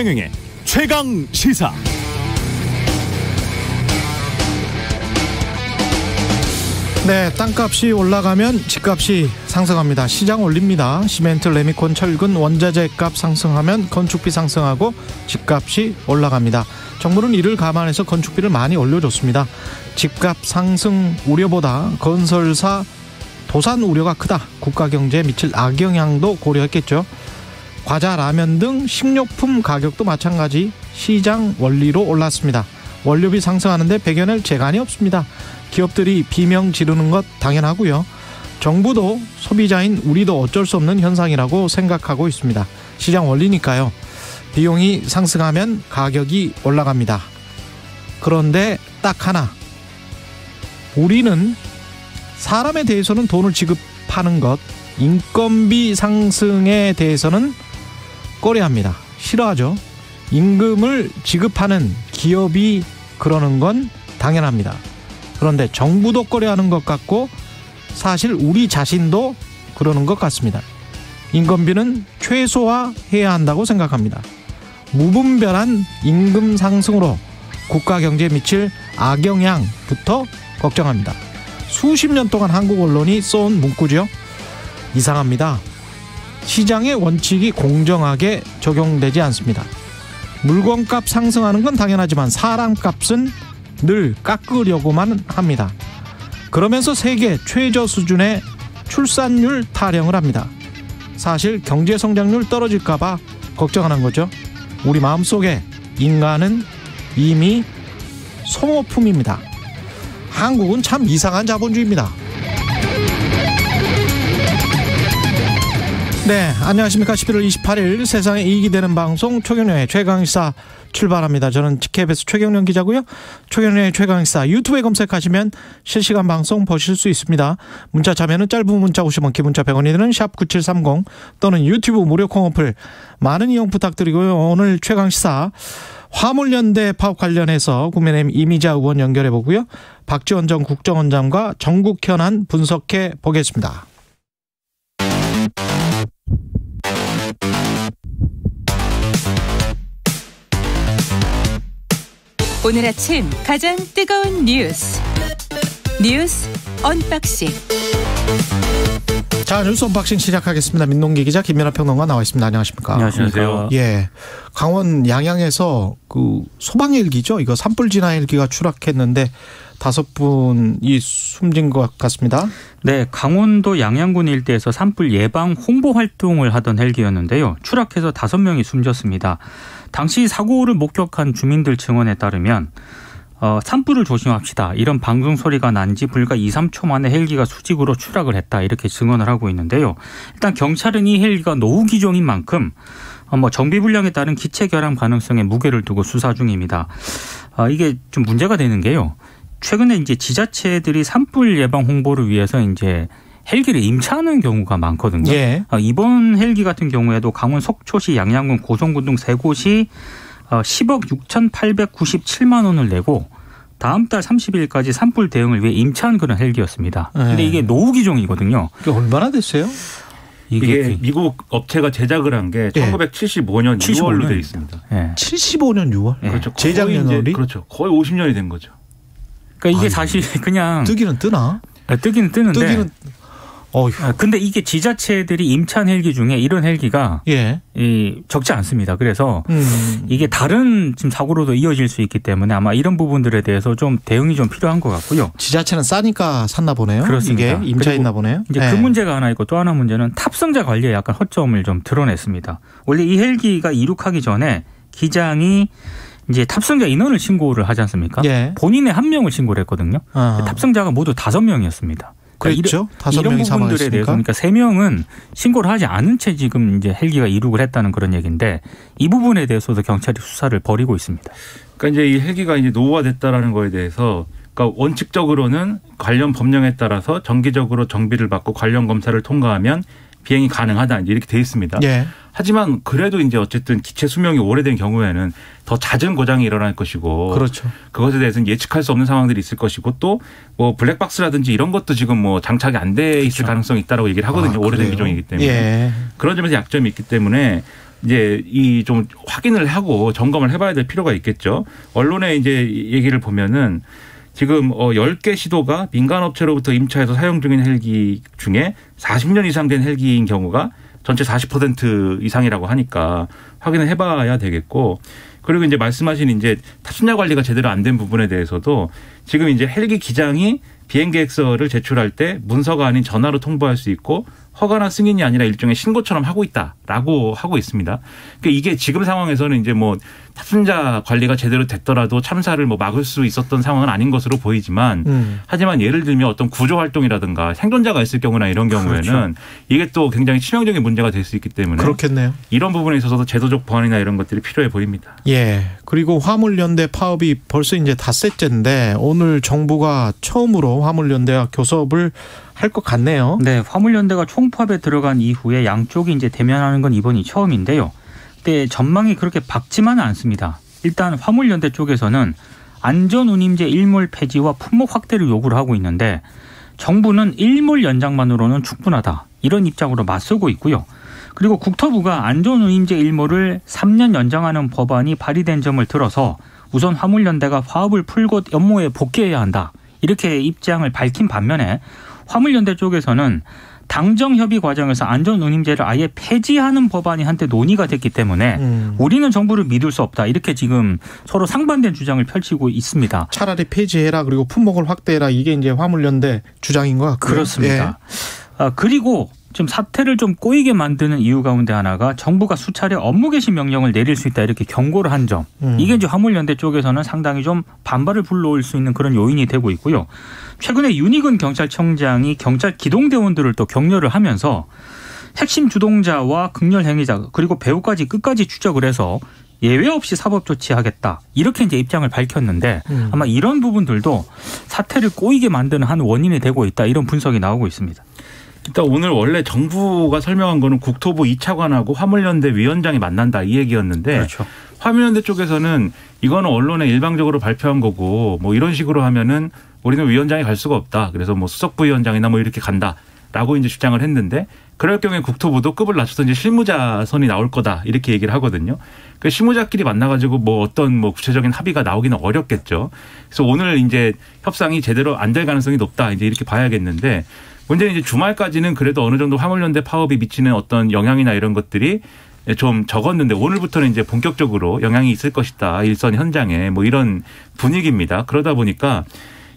최경영의 최강 시사. 네, 땅값이 올라가면 집값이 상승합니다. 시장 올립니다. 시멘트, 레미콘, 철근, 원자재 값 상승하면 건축비 상승하고 집값이 올라갑니다. 정부는 이를 감안해서 건축비를 많이 올려줬습니다. 집값 상승 우려보다 건설사 도산 우려가 크다. 국가 경제에 미칠 악영향도 고려했겠죠. 과자, 라면 등 식료품 가격도 마찬가지 시장 원리로 올랐습니다. 원료비 상승하는데 배겨낼 재간이 없습니다. 기업들이 비명 지르는 것 당연하고요. 정부도 소비자인 우리도 어쩔 수 없는 현상이라고 생각하고 있습니다. 시장 원리니까요. 비용이 상승하면 가격이 올라갑니다. 그런데 딱 하나, 우리는 사람에 대해서는 돈을 지급하는 것, 인건비 상승에 대해서는 꺼려합니다. 싫어하죠. 임금을 지급하는 기업이 그러는 건 당연합니다. 그런데 정부도 꺼려하는 것 같고 사실 우리 자신도 그러는 것 같습니다. 인건비는 최소화해야 한다고 생각합니다. 무분별한 임금 상승으로 국가 경제에 미칠 악영향부터 걱정합니다. 수십 년 동안 한국 언론이 써온 문구죠. 이상합니다. 시장의 원칙이 공정하게 적용되지 않습니다. 물건값 상승하는 건 당연하지만 사람값은 늘 깎으려고만 합니다. 그러면서 세계 최저 수준의 출산율 타령을 합니다. 사실 경제 성장률 떨어질까 봐 걱정하는 거죠. 우리 마음속에 인간은 이미 소모품입니다. 한국은 참 이상한 자본주의입니다. 네, 안녕하십니까. 11월 28일 세상에 이익이 되는 방송 최경영의 최강시사 출발합니다. 저는 KBS 최경영 기자고요. 최경영의 최강시사 유튜브에 검색하시면 실시간 방송 보실 수 있습니다. 문자 참여는 짧은 문자 50원, 긴 문자 100원이 드는 샵9730 또는 유튜브 무료 콩 어플 많은 이용 부탁드리고요. 오늘 최강시사 화물연대 파업 관련해서 국민의힘 이미자 의원 연결해 보고요. 박지원 전 국정원장과 전국 현안 분석해 보겠습니다. 오늘 아침 가장 뜨거운 뉴스 언박싱. 자, 뉴스 언박싱 시작하겠습니다. 민동기 기자, 김연아 평론가 나와 있습니다. 안녕하십니까? 안녕하세요. 예, 강원 양양에서 그 소방 헬기죠. 이거 산불 진화 헬기가 추락했는데 5분이 숨진 것 같습니다. 네, 강원도 양양군 일대에서 산불 예방 홍보 활동을 하던 헬기였는데요. 추락해서 5명이 숨졌습니다. 당시 사고를 목격한 주민들 증언에 따르면 산불을 조심합시다. 이런 방송 소리가 난 지 불과 2, 3초 만에 헬기가 수직으로 추락을 했다. 이렇게 증언을 하고 있는데요. 일단 경찰은 이 헬기가 노후 기종인 만큼 정비 불량에 따른 기체 결함 가능성에 무게를 두고 수사 중입니다. 이게 좀 문제가 되는 게요. 최근에 이제 지자체들이 산불 예방 홍보를 위해서 이제 헬기를 임차하는 경우가 많거든요. 예. 이번 헬기 같은 경우에도 강원 속초시, 양양군, 고성군 등 3곳이 10억 6,897만 원을 내고 다음 달 30일까지 산불 대응을 위해 임차한 그런 헬기였습니다. 그런데 이게 노후 기종이거든요. 이게 얼마나 됐어요? 이게 미국 업체가 제작을 한 게 1975년 6월로 되어 있습니다. 네. 75년 6월? 네. 그렇죠. 제작 연월이? 그렇죠. 거의 50년이 된 거죠. 그러니까 이게 사실 그냥 뜨기는 뜨나? 뜨기는 뜨는데 근데 이게 지자체들이 임차한 헬기 중에 이런 헬기가 적지 않습니다. 그래서 이게 다른 지금 사고로도 이어질 수 있기 때문에 아마 이런 부분들에 대해서 좀 대응이 좀 필요한 것 같고요. 지자체는 싸니까 샀나 보네요. 그렇습니다. 이게 임차했나 보네요. 이제 그 문제가 하나 있고 또 하나 문제는 탑승자 관리에 약간 허점을 좀 드러냈습니다. 원래 이 헬기가 이륙하기 전에 기장이 이제 탑승자 인원을 신고를 하지 않습니까? 본인의 한 명을 신고를 했거든요. 탑승자가 모두 5명이었습니다. 그렇죠. 이런 부분들에 대해서 그러니까 3명은 신고를 하지 않은 채 지금 이제 헬기가 이륙을 했다는 그런 얘기인데 이 부분에 대해서도 경찰이 수사를 벌이고 있습니다. 그러니까 이제 이 헬기가 이제 노후화됐다라는 거에 대해서 그러니까 원칙적으로는 관련 법령에 따라서 정기적으로 정비를 받고 관련 검사를 통과하면 비행이 가능하다 이렇게 돼 있습니다. 하지만 그래도 이제 어쨌든 기체 수명이 오래된 경우에는 더 잦은 고장이 일어날 것이고, 그렇죠. 그것에 대해서는 예측할 수 없는 상황들이 있을 것이고, 또 뭐 블랙박스라든지 이런 것도 지금 뭐 장착이 안 돼 있을 가능성이 있다라고 얘기를 하거든요. 오래된 기종이기 때문에. 그런 점에서 약점이 있기 때문에 이제 이 좀 확인을 하고 점검을 해봐야 될 필요가 있겠죠. 언론에 이제 얘기를 보면은 지금 10개 시도가 민간업체로부터 임차해서 사용 중인 헬기 중에 40년 이상 된 헬기인 경우가 전체 40% 이상이라고 하니까 확인을 해봐야 되겠고, 그리고 이제 말씀하신 이제 타순자 관리가 제대로 안 된 부분에 대해서도 지금 이제 헬기 기장이 비행 계획서를 제출할 때 문서가 아닌 전화로 통보할 수 있고 허가나 승인이 아니라 일종의 신고처럼 하고 있다라고 하고 있습니다. 그러니까 이게 지금 상황에서는 이제 뭐 탑승자 관리가 제대로 됐더라도 참사를 뭐 막을 수 있었던 상황은 아닌 것으로 보이지만 하지만 예를 들면 어떤 구조 활동이라든가 생존자가 있을 경우나 이런 경우에는 그렇죠. 이게 또 굉장히 치명적인 문제가 될 수 있기 때문에 그렇겠네요. 이런 부분에 있어서도 제도적 보완이나 이런 것들이 필요해 보입니다. 예. 그리고 화물연대 파업이 벌써 이제 닷새째인데 오늘 정부가 처음으로 화물연대와 교섭을 할 것 같네요. 네, 화물연대가 총파업에 들어간 이후에 양쪽이 이제 대면하는 건 이번이 처음인데요. 근데 전망이 그렇게 밝지만은 않습니다. 일단 화물연대 쪽에서는 안전운임제 일몰 폐지와 품목 확대를 요구를 하고 있는데 정부는 일몰 연장만으로는 충분하다. 이런 입장으로 맞서고 있고요. 그리고 국토부가 안전운임제 일몰을 3년 연장하는 법안이 발의된 점을 들어서 우선 화물연대가 파업을 풀고 업무에 복귀해야 한다. 이렇게 입장을 밝힌 반면에 화물연대 쪽에서는 당정협의 과정에서 안전운임제를 아예 폐지하는 법안이 한때 논의가 됐기 때문에 우리는 정부를 믿을 수 없다. 이렇게 지금 서로 상반된 주장을 펼치고 있습니다. 차라리 폐지해라 그리고 품목을 확대해라. 이게 이제 화물연대 주장인 것 같고요. 그렇습니다. 예. 그리고 좀 사태를 좀 꼬이게 만드는 이유 가운데 하나가 정부가 수차례 업무 개시 명령을 내릴 수 있다 이렇게 경고를 한 점. 이게 이제 화물연대 쪽에서는 상당히 좀 반발을 불러올 수 있는 그런 요인이 되고 있고요. 최근에 윤희근 경찰청장이 경찰 기동대원들을 또 격려를 하면서 핵심 주동자와 극렬 행위자 그리고 배후까지 끝까지 추적을 해서 예외 없이 사법 조치하겠다. 이렇게 이제 입장을 밝혔는데 아마 이런 부분들도 사태를 꼬이게 만드는 한 원인이 되고 있다. 이런 분석이 나오고 있습니다. 일단 오늘 원래 정부가 설명한 거는 국토부 2차관하고 화물연대 위원장이 만난다 이 얘기였는데 그렇죠. 화물연대 쪽에서는 이거는 언론에 일방적으로 발표한 거고 뭐 이런 식으로 하면은 우리는 위원장이 갈 수가 없다. 그래서 뭐 수석부위원장이나 뭐 이렇게 간다라고 이제 주장을 했는데 그럴 경우에 국토부도 급을 낮춰서 이제 실무자 선이 나올 거다 이렇게 얘기를 하거든요. 그 실무자끼리 만나가지고 뭐 어떤 뭐 구체적인 합의가 나오기는 어렵겠죠. 그래서 오늘 이제 협상이 제대로 안 될 가능성이 높다 이제 이렇게 봐야겠는데 문제는 이제 주말까지는 그래도 어느 정도 화물연대 파업이 미치는 어떤 영향이나 이런 것들이 좀 적었는데 오늘부터는 이제 본격적으로 영향이 있을 것이다. 일선 현장에 뭐 이런 분위기입니다. 그러다 보니까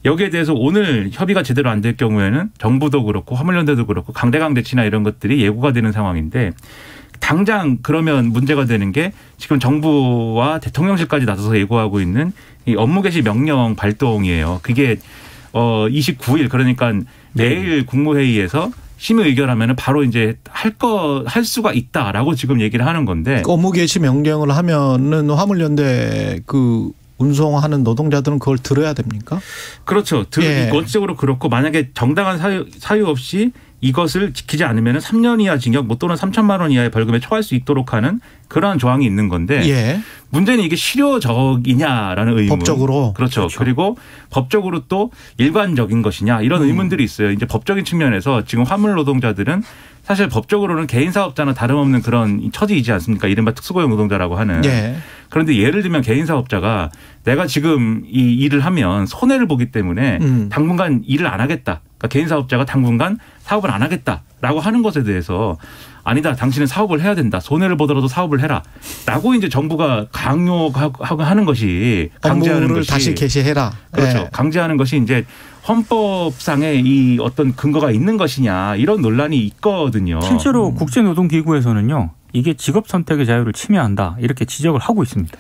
여기에 대해서 오늘 협의가 제대로 안 될 경우에는 정부도 그렇고 화물연대도 그렇고 강대강 대치나 이런 것들이 예고가 되는 상황인데 당장 그러면 문제가 되는 게 지금 정부와 대통령실까지 나서서 예고하고 있는 이 업무 개시 명령 발동이에요. 그게 29일 그러니까 내일 국무회의에서 심의 의결하면 바로 이제 할 수가 있다라고 지금 얘기를 하는 건데. 업무 개시 명령을 하면은 화물연대 그 운송하는 노동자들은 그걸 들어야 됩니까? 그렇죠. 예. 원칙적으로 그렇고 만약에 정당한 사유 없이 이것을 지키지 않으면 3년 이하 징역 뭐 또는 3천만 원 이하의 벌금에 처할 수 있도록 하는 그러한 조항이 있는 건데 예. 문제는 이게 실효적이냐라는 의문. 법적으로. 그렇죠. 그리고 법적으로 또 일관적인 것이냐 이런 의문들이 있어요. 이제 법적인 측면에서 지금 화물 노동자들은 사실 법적으로는 개인 사업자나 다름없는 그런 처지이지 않습니까? 이른바 특수고용 노동자라고 하는. 예. 그런데 예를 들면 개인 사업자가 내가 지금 이 일을 하면 손해를 보기 때문에 당분간 일을 안 하겠다. 그러니까 개인 사업자가 당분간 사업을 안 하겠다라고 하는 것에 대해서 아니다. 당신은 사업을 해야 된다. 손해를 보더라도 사업을 해라. 라고 이제 정부가 강요하고 하는 것이 강제하는 것이. 다시 개시해라. 그렇죠. 네. 강제하는 것이 이제 헌법상의 이 어떤 근거가 있는 것이냐 이런 논란이 있거든요. 실제로 국제노동기구에서는요. 이게 직업 선택의 자유를 침해한다. 이렇게 지적을 하고 있습니다.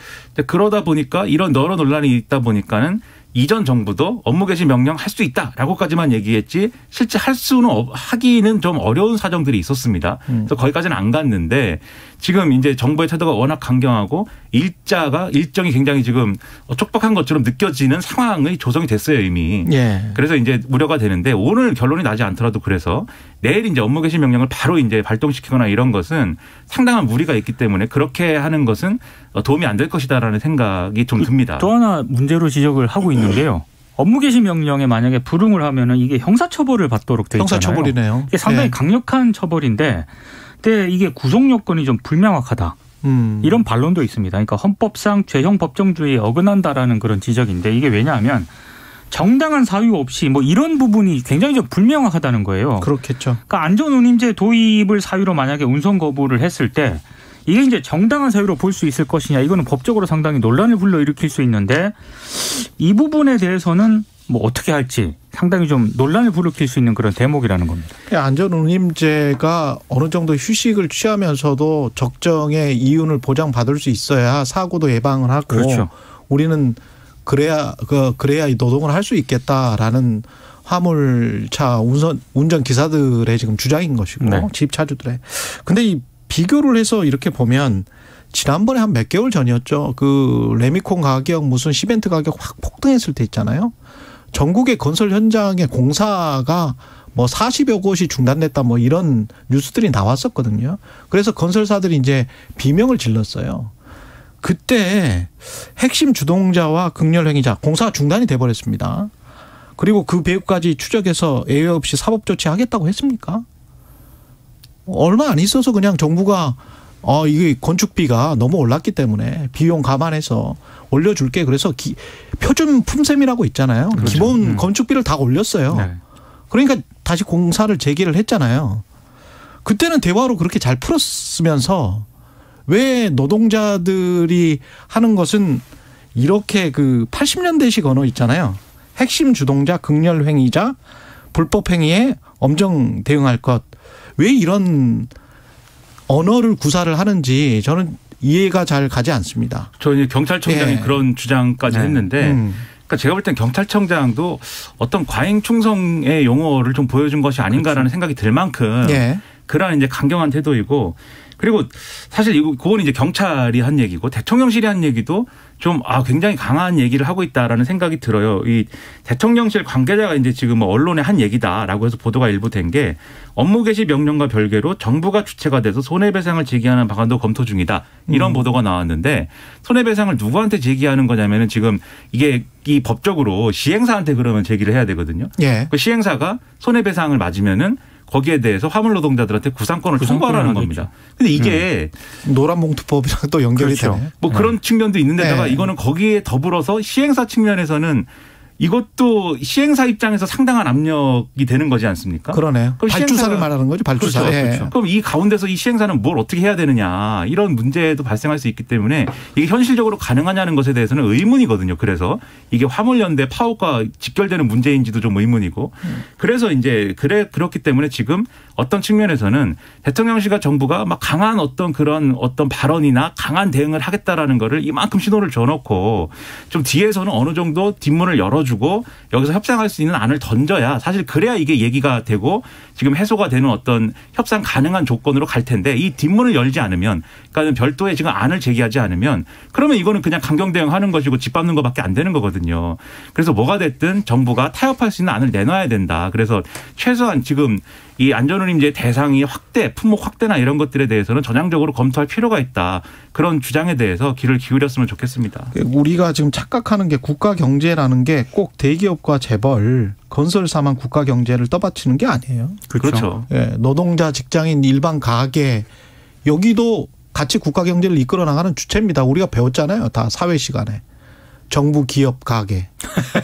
그러다 보니까 이런 여러 논란이 있다 보니까는 이전 정부도 업무 개시 명령 할 수 있다라고까지만 얘기했지 실제 하기는 좀 어려운 사정들이 있었습니다. 그래서 거기까지는 안 갔는데 지금 이제 정부의 태도가 워낙 강경하고 일정이 굉장히 지금 촉박한 것처럼 느껴지는 상황이 조성이 됐어요 이미. 예. 그래서 이제 우려가 되는데 오늘 결론이 나지 않더라도 그래서 내일 이제 업무 개시 명령을 바로 이제 발동시키거나 이런 것은 상당한 무리가 있기 때문에 그렇게 하는 것은 도움이 안 될 것이다라는 생각이 좀 듭니다. 또 하나 문제로 지적을 하고 있는데요. 업무 개시 명령에 만약에 불응을 하면은 이게 형사처벌을 받도록 되어 있잖아요. 형사처벌이네요. 이게 상당히 예. 강력한 처벌인데 근데 이게 구속 요건이 좀 불명확하다. 이런 반론도 있습니다. 그러니까 헌법상 죄형 법정주의에 어긋난다라는 그런 지적인데 이게 왜냐하면 정당한 사유 없이 뭐 이런 부분이 굉장히 좀 불명확하다는 거예요. 그렇겠죠. 그러니까 안전운임제 도입을 사유로 만약에 운송 거부를 했을 때 이게 이제 정당한 사유로 볼 수 있을 것이냐 이거는 법적으로 상당히 논란을 불러일으킬 수 있는데 이 부분에 대해서는 뭐 어떻게 할지 상당히 좀 논란을 불러일으킬 수 있는 그런 대목이라는 겁니다. 안전운임제가 어느 정도 휴식을 취하면서도 적정의 이윤을 보장받을 수 있어야 사고도 예방을 하고 그렇죠. 우리는 그래야 이 노동을 할 수 있겠다라는 화물차 운전 기사들의 지금 주장인 것이고 네. 집차주들의. 근데 이 비교를 해서 이렇게 보면 지난번에 한 몇 개월 전이었죠. 그 레미콘 가격 무슨 시멘트 가격 확 폭등했을 때 있잖아요. 전국의 건설 현장의 공사가 뭐 40여 곳이 중단됐다 뭐 이런 뉴스들이 나왔었거든요. 그래서 건설사들이 이제 비명을 질렀어요. 그때 핵심 주동자와 극렬행위자 공사가 중단이 돼버렸습니다. 그리고 그 배후까지 추적해서 예외 없이 사법조치 하겠다고 했습니까? 얼마 안 있어서 그냥 정부가 이게 건축비가 너무 올랐기 때문에 비용 감안해서 올려줄게. 그래서 표준 품셈이라고 있잖아요. 그렇죠. 기본 건축비를 다 올렸어요. 네. 그러니까 다시 공사를 재개를 했잖아요. 그때는 대화로 그렇게 잘 풀었으면서 왜 노동자들이 하는 것은 이렇게 그 80년대식 언어 있잖아요. 핵심 주동자, 극렬행위자, 불법행위에 엄정 대응할 것. 왜 이런 언어를 구사를 하는지 저는 이해가 잘 가지 않습니다. 저는 경찰청장이 그런 주장까지 했는데 그러니까 제가 볼 땐 경찰청장도 어떤 과잉 충성의 용어를 좀 보여준 것이 아닌가라는 생각이 들 만큼 그런 이제 강경한 태도이고 그리고 사실 그건 이제 경찰이 한 얘기고 대통령실이 한 얘기도 좀 굉장히 강한 얘기를 하고 있다라는 생각이 들어요. 이 대통령실 관계자가 이제 지금 언론에 한 얘기다라고 해서 보도가 일부 된 게 업무 개시 명령과 별개로 정부가 주체가 돼서 손해배상을 제기하는 방안도 검토 중이다. 이런 보도가 나왔는데 손해배상을 누구한테 제기하는 거냐면은 지금 이게 이 법적으로 시행사한테 그러면 제기를 해야 되거든요. 그 시행사가 손해배상을 맞으면은 거기에 대해서 화물 노동자들한테 구상권을 통보하라는 겁니다. 근데 이게 노란봉투법이랑 또 연결이 되네. 뭐 그런 측면도 있는데다가 이거는 거기에 더불어서 시행사 측면에서는 이것도 시행사 입장에서 상당한 압력이 되는 거지 않습니까? 그러네요. 그럼 발주사를 말하는 거죠. 발주사. 그렇죠. 그렇죠. 그럼 이 가운데서 이 시행사는 뭘 어떻게 해야 되느냐 이런 문제도 발생할 수 있기 때문에 이게 현실적으로 가능하냐는 것에 대해서는 의문이거든요. 그래서 이게 화물연대 파업과 직결되는 문제인지도 좀 의문이고 그래서 이제 그렇기 때문에 지금 어떤 측면에서는 대통령실과 정부가 막 강한 어떤 그런 어떤 발언이나 강한 대응을 하겠다라는 거를 이만큼 신호를 줘놓고 좀 뒤에서는 어느 정도 뒷문을 열어주고 여기서 협상할 수 있는 안을 던져야 사실 그래야 이게 얘기가 되고 지금 해소가 되는 어떤 협상 가능한 조건으로 갈 텐데 이 뒷문을 열지 않으면 그러니까 별도의 지금 안을 제기하지 않으면 그러면 이거는 그냥 강경 대응하는 것이고 짓밟는 것밖에 안 되는 거거든요. 그래서 뭐가 됐든 정부가 타협할 수 있는 안을 내놔야 된다. 그래서 최소한 지금 이 안전운임제 대상이 품목 확대나 이런 것들에 대해서는 전향적으로 검토할 필요가 있다. 그런 주장에 대해서 귀를 기울였으면 좋겠습니다. 우리가 지금 착각하는 게 국가 경제라는 게 꼭 대기업과 재벌, 건설사만 국가 경제를 떠받치는 게 아니에요. 그렇죠. 노동자, 직장인, 일반 가게 여기도 같이 국가 경제를 이끌어 나가는 주체입니다. 우리가 배웠잖아요. 다 사회 시간에. 정부, 기업, 가게.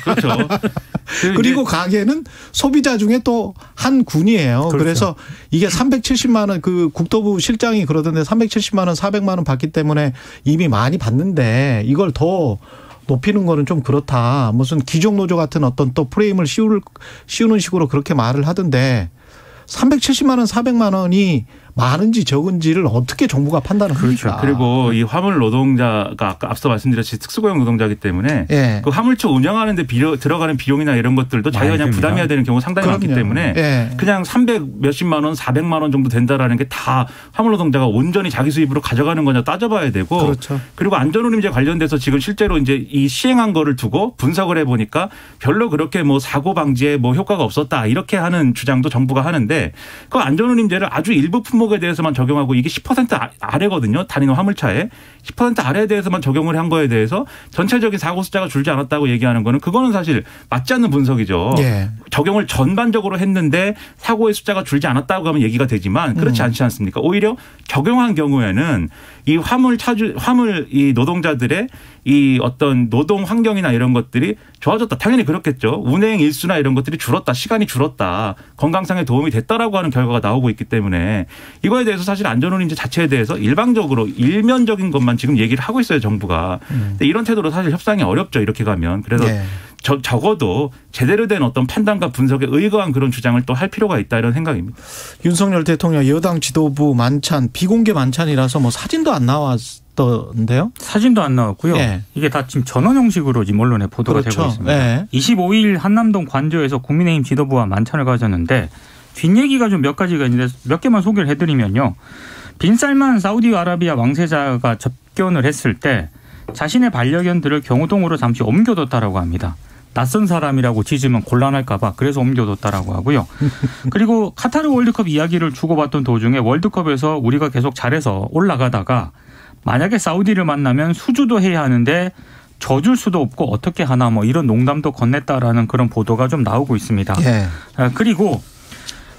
그렇죠. 그리고 가게는 소비자 중에 또 한 군이에요. 그렇죠. 그래서 이게 370만 원 그 국토부 실장이 그러던데 370만 원, 400만 원 받기 때문에 이미 많이 받는데 이걸 더 높이는 거는 좀 그렇다. 무슨 기종노조 같은 어떤 또 프레임을 씌우는 식으로 그렇게 말을 하던데 370만 원, 400만 원이 많은지 적은지를 어떻게 정부가 판단을 합니까? 그렇죠. 그리고 이 화물 노동자가 아까 앞서 말씀드렸듯이 특수고용 노동자이기 때문에 그 화물차 운영하는 데 들어가는 비용이나 이런 것들도 자기가 그냥 부담해야 되는 경우가 상당히 많기 때문에 그냥 300 몇십만 원, 400만 원 정도 된다라는 게 다 화물 노동자가 온전히 자기 수입으로 가져가는 거냐 따져봐야 되고 그렇죠. 그리고 안전운임제 관련돼서 지금 실제로 이제 이 시행한 거를 두고 분석을 해보니까 별로 그렇게 뭐 사고 방지에 뭐 효과가 없었다 이렇게 하는 주장도 정부가 하는데 그 안전운임제를 아주 일부 품목 품목에 대해서만 적용하고 이게 10% 아래거든요. 단위는 화물차에. 10% 아래에 대해서만 적용을 한 거에 대해서 전체적인 사고 숫자가 줄지 않았다고 얘기하는 거는 그거는 사실 맞지 않는 분석이죠. 예. 적용을 전반적으로 했는데 사고의 숫자가 줄지 않았다고 하면 얘기가 되지만 그렇지 않지 않습니까? 오히려 적용한 경우에는 이 화물 이 노동자들의 이 어떤 노동 환경이나 이런 것들이 좋아졌다. 당연히 그렇겠죠. 운행 일수나 이런 것들이 줄었다. 시간이 줄었다. 건강상에 도움이 됐다라고 하는 결과가 나오고 있기 때문에 이거에 대해서 사실 안전운임제 자체에 대해서 일방적으로 일면적인 것만 지금 얘기를 하고 있어요. 정부가. 근데 이런 태도로 사실 협상이 어렵죠. 이렇게 가면. 그래서 네. 적어도 제대로 된 어떤 판단과 분석에 의거한 그런 주장을 또 할 필요가 있다 이런 생각입니다. 윤석열 대통령 여당 지도부 만찬 비공개 만찬이라서 뭐 사진도 안 나왔던데요? 사진도 안 나왔고요. 네. 이게 다 지금 전원 형식으로 지금 언론에 보도가 그렇죠. 되고 있습니다. 네. 25일 한남동 관저에서 국민의힘 지도부와 만찬을 가졌는데 뒷얘기가 좀 몇 가지가 있는데 몇 개만 소개를 해드리면요. 빈살만 사우디아라비아 왕세자가 접견을 했을 때 자신의 반려견들을 경호동으로 잠시 옮겨뒀다라고 합니다. 낯선 사람이라고 짖으면 곤란할까 봐 그래서 옮겨뒀다라고 하고요. 그리고 카타르 월드컵 이야기를 주고받던 도중에 월드컵에서 우리가 계속 잘해서 올라가다가 만약에 사우디를 만나면 수주도 해야 하는데 져줄 수도 없고 어떻게 하나 뭐 이런 농담도 건넸다라는 그런 보도가 좀 나오고 있습니다. 예. 그리고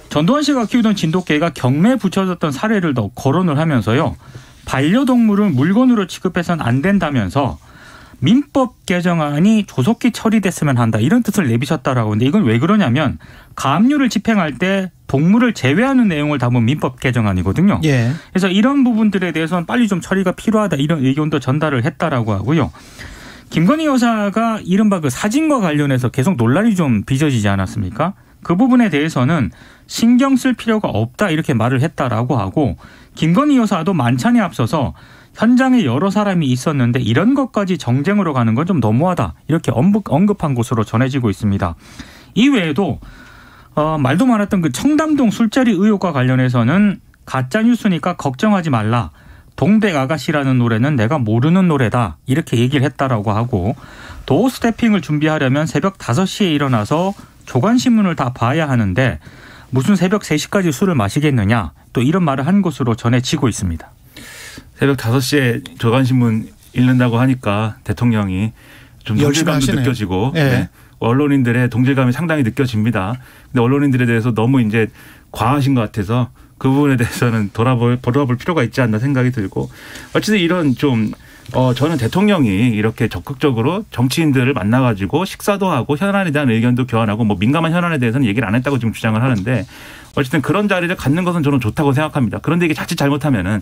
전두환 씨가 키우던 진돗개가 경매에 붙여졌던 사례를 더 거론을 하면서요. 반려동물을 물건으로 취급해서는 안 된다면서 민법 개정안이 조속히 처리됐으면 한다. 이런 뜻을 내비쳤다라고 하는데 이건 왜 그러냐면 가압류를 집행할 때 동물을 제외하는 내용을 담은 민법 개정안이거든요. 예. 그래서 이런 부분들에 대해서는 빨리 좀 처리가 필요하다. 이런 의견도 전달을 했다라고 하고요. 김건희 여사가 이른바 그 사진과 관련해서 계속 논란이 좀 빚어지지 않았습니까? 그 부분에 대해서는 신경 쓸 필요가 없다 이렇게 말을 했다라고 하고 김건희 여사도 만찬에 앞서서 현장에 여러 사람이 있었는데 이런 것까지 정쟁으로 가는 건 좀 너무하다 이렇게 언급한 것으로 전해지고 있습니다. 이외에도 말도 많았던 그 청담동 술자리 의혹과 관련해서는 가짜뉴스니까 걱정하지 말라. 동백 아가씨라는 노래는 내가 모르는 노래다 이렇게 얘기를 했다라고 하고 도어 스태핑을 준비하려면 새벽 5시에 일어나서 조간신문을 다 봐야 하는데 무슨 새벽 3시까지 술을 마시겠느냐 또 이런 말을 한 것으로 전해지고 있습니다. 새벽 5시에 조간신문 읽는다고 하니까 대통령이 좀 동질감도 느껴지고 네. 네. 언론인들의 동질감이 상당히 느껴집니다. 근데 언론인들에 대해서 너무 이제 과하신 것 같아서 그 부분에 대해서는 돌아볼 필요가 있지 않나 생각이 들고 어쨌든 이런 좀 저는 대통령이 이렇게 적극적으로 정치인들을 만나가지고 식사도 하고 현안에 대한 의견도 교환하고 뭐 민감한 현안에 대해서는 얘기를 안 했다고 지금 주장을 하는데 어쨌든 그런 자리를 갖는 것은 저는 좋다고 생각합니다. 그런데 이게 자칫 잘못하면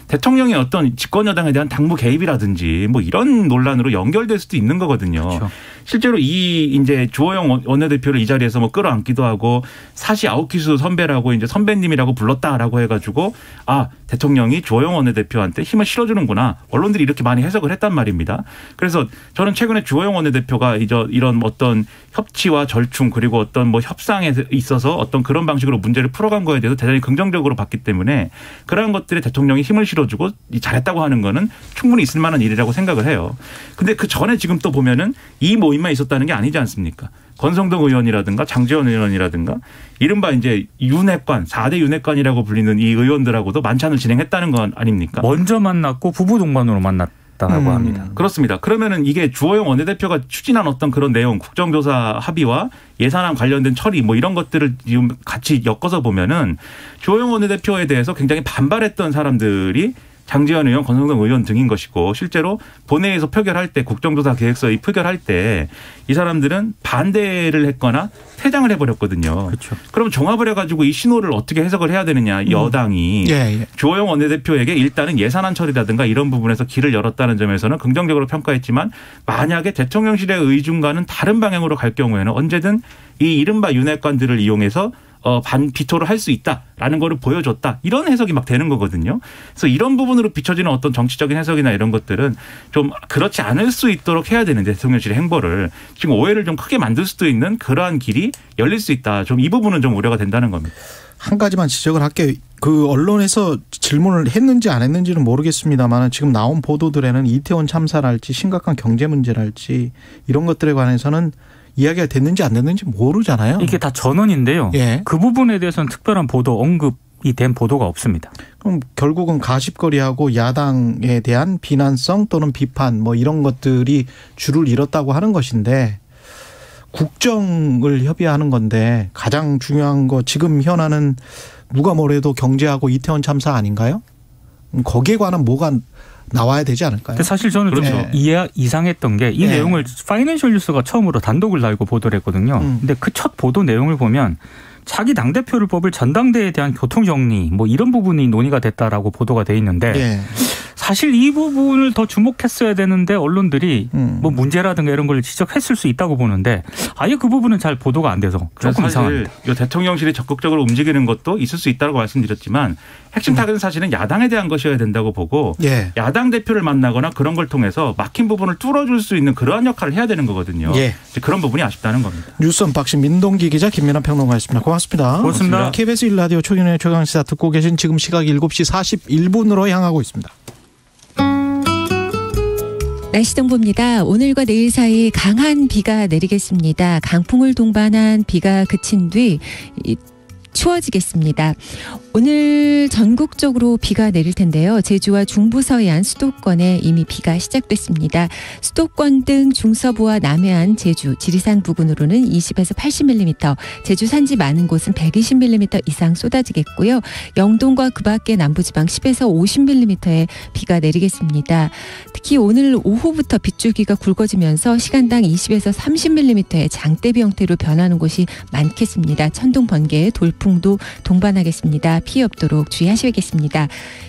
대통령의 어떤 집권 여당에 대한 당무 개입이라든지 뭐 이런 논란으로 연결될 수도 있는 거거든요. 그렇죠. 실제로 이제 주호영 원내대표를 이 자리에서 뭐 끌어안기도 하고 사시 아웃키스 선배라고 이제 선배님이라고 불렀다라고 해가지고 아 대통령이 주호영 원내대표한테 힘을 실어주는구나. 언론들이 이렇게 많이 해석을 했단 말입니다. 그래서 저는 최근에 주호영 원내대표가 이런 어떤 협치와 절충 그리고 어떤 뭐 협상에 있어서 어떤 그런 방식으로 문제를 풀어간 거에 대해서 대단히 긍정적으로 봤기 때문에 그러한 것들에 대통령이 힘을 실어주고 잘했다고 하는 거는 충분히 있을 만한 일이라고 생각을 해요. 근데 그 전에 지금 또 보면은 이 모임만 있었다는 게 아니지 않습니까? 권성동 의원이라든가 장제원 의원이라든가 이른바 이제 윤핵관 4대 윤핵관이라고 불리는 이 의원들하고도 만찬을 진행했다는 건 아닙니까? 먼저 만났고 부부 동반으로 만났다고 합니다. 그렇습니다. 그러면은 이게 주호영 원내대표가 추진한 어떤 그런 내용 국정조사 합의와 예산안 관련된 처리 뭐 이런 것들을 지금 같이 엮어서 보면은 주호영 원내대표에 대해서 굉장히 반발했던 사람들이 장제원 의원, 권성동 의원 등인 것이고 실제로 본회의에서 표결할 때 국정조사 계획서에 표결할 때 이 사람들은 반대를 했거나 퇴장을 해버렸거든요. 그렇죠. 그럼 종합을 해가지고 이 신호를 어떻게 해석을 해야 되느냐 여당이 주호영 원내대표에게 일단은 예산안 처리라든가 이런 부분에서 길을 열었다는 점에서는 긍정적으로 평가했지만 만약에 대통령실의 의중과는 다른 방향으로 갈 경우에는 언제든 이 이른바 윤핵관들을 이용해서 비토를 할 수 있다라는 거를 보여줬다. 이런 해석이 막 되는 거거든요. 그래서 이런 부분으로 비춰지는 어떤 정치적인 해석이나 이런 것들은 좀 그렇지 않을 수 있도록 해야 되는데 대통령실의 행보를 지금 오해를 좀 크게 만들 수도 있는 그러한 길이 열릴 수 있다. 좀 이 부분은 좀 우려가 된다는 겁니다. 한 가지만 지적을 할게요. 그 언론에서 질문을 했는지 안 했는지는 모르겠습니다만 지금 나온 보도들에는 이태원 참사랄지 심각한 경제 문제랄지 이런 것들에 관해서는 이야기가 됐는지 안 됐는지 모르잖아요. 이게 다 전원인데요. 예. 그 부분에 대해서는 특별한 보도 언급 된 보도가 없습니다. 그럼 결국은 가십거리하고 야당에 대한 비난성 또는 비판 뭐 이런 것들이 줄을 잃었다고 하는 것인데 국정을 협의하는 건데 가장 중요한 거 지금 현안은 누가 뭐래도 경제하고 이태원 참사 아닌가요? 거기에 관한 뭐가 나와야 되지 않을까요? 근데 사실 저는 좀 이상했던 게 이 내용을 파이낸셜 뉴스가 처음으로 단독을 달고 보도를 했거든요. 근데 그 첫 보도 내용을 보면 자기 당대표를 뽑을 전당대회에 대한 교통정리 뭐 이런 부분이 논의가 됐다라고 보도가 돼 있는데 사실 이 부분을 더 주목했어야 되는데 언론들이 뭐 문제라든가 이런 걸 지적했을 수 있다고 보는데 아예 그 부분은 잘 보도가 안 돼서 조금 이상합니다. 대통령실이 적극적으로 움직이는 것도 있을 수 있다고 말씀드렸지만 핵심 타겟은 사실은 야당에 대한 것이어야 된다고 보고 야당 대표를 만나거나 그런 걸 통해서 막힌 부분을 뚫어줄 수 있는 그러한 역할을 해야 되는 거거든요. 그런 부분이 아쉽다는 겁니다. 뉴스 언박싱 민동기 기자 김민환 평론가였습니다. 고맙습니다. 고맙습니다. KBS 1라디오 최경영의 최강시사 듣고 계신 지금 시각 7시 41분으로 향하고 있습니다. 날씨 정보입니다. 오늘과 내일 사이 강한 비가 내리겠습니다. 강풍을 동반한 비가 그친 뒤 추워지겠습니다. 오늘 전국적으로 비가 내릴 텐데요. 제주와 중부 서해안 수도권에 이미 비가 시작됐습니다. 수도권 등 중서부와 남해안, 제주, 지리산 부근으로는 20에서 80mm, 제주 산지 많은 곳은 120mm 이상 쏟아지겠고요. 영동과 그 밖의 남부지방 10에서 50mm의 비가 내리겠습니다. 특히 오늘 오후부터 빗줄기가 굵어지면서 시간당 20에서 30mm의 장대비 형태로 변하는 곳이 많겠습니다. 천둥, 번개, 돌풍도 동반하겠습니다. 피해 없도록 주의하셔야겠습니다.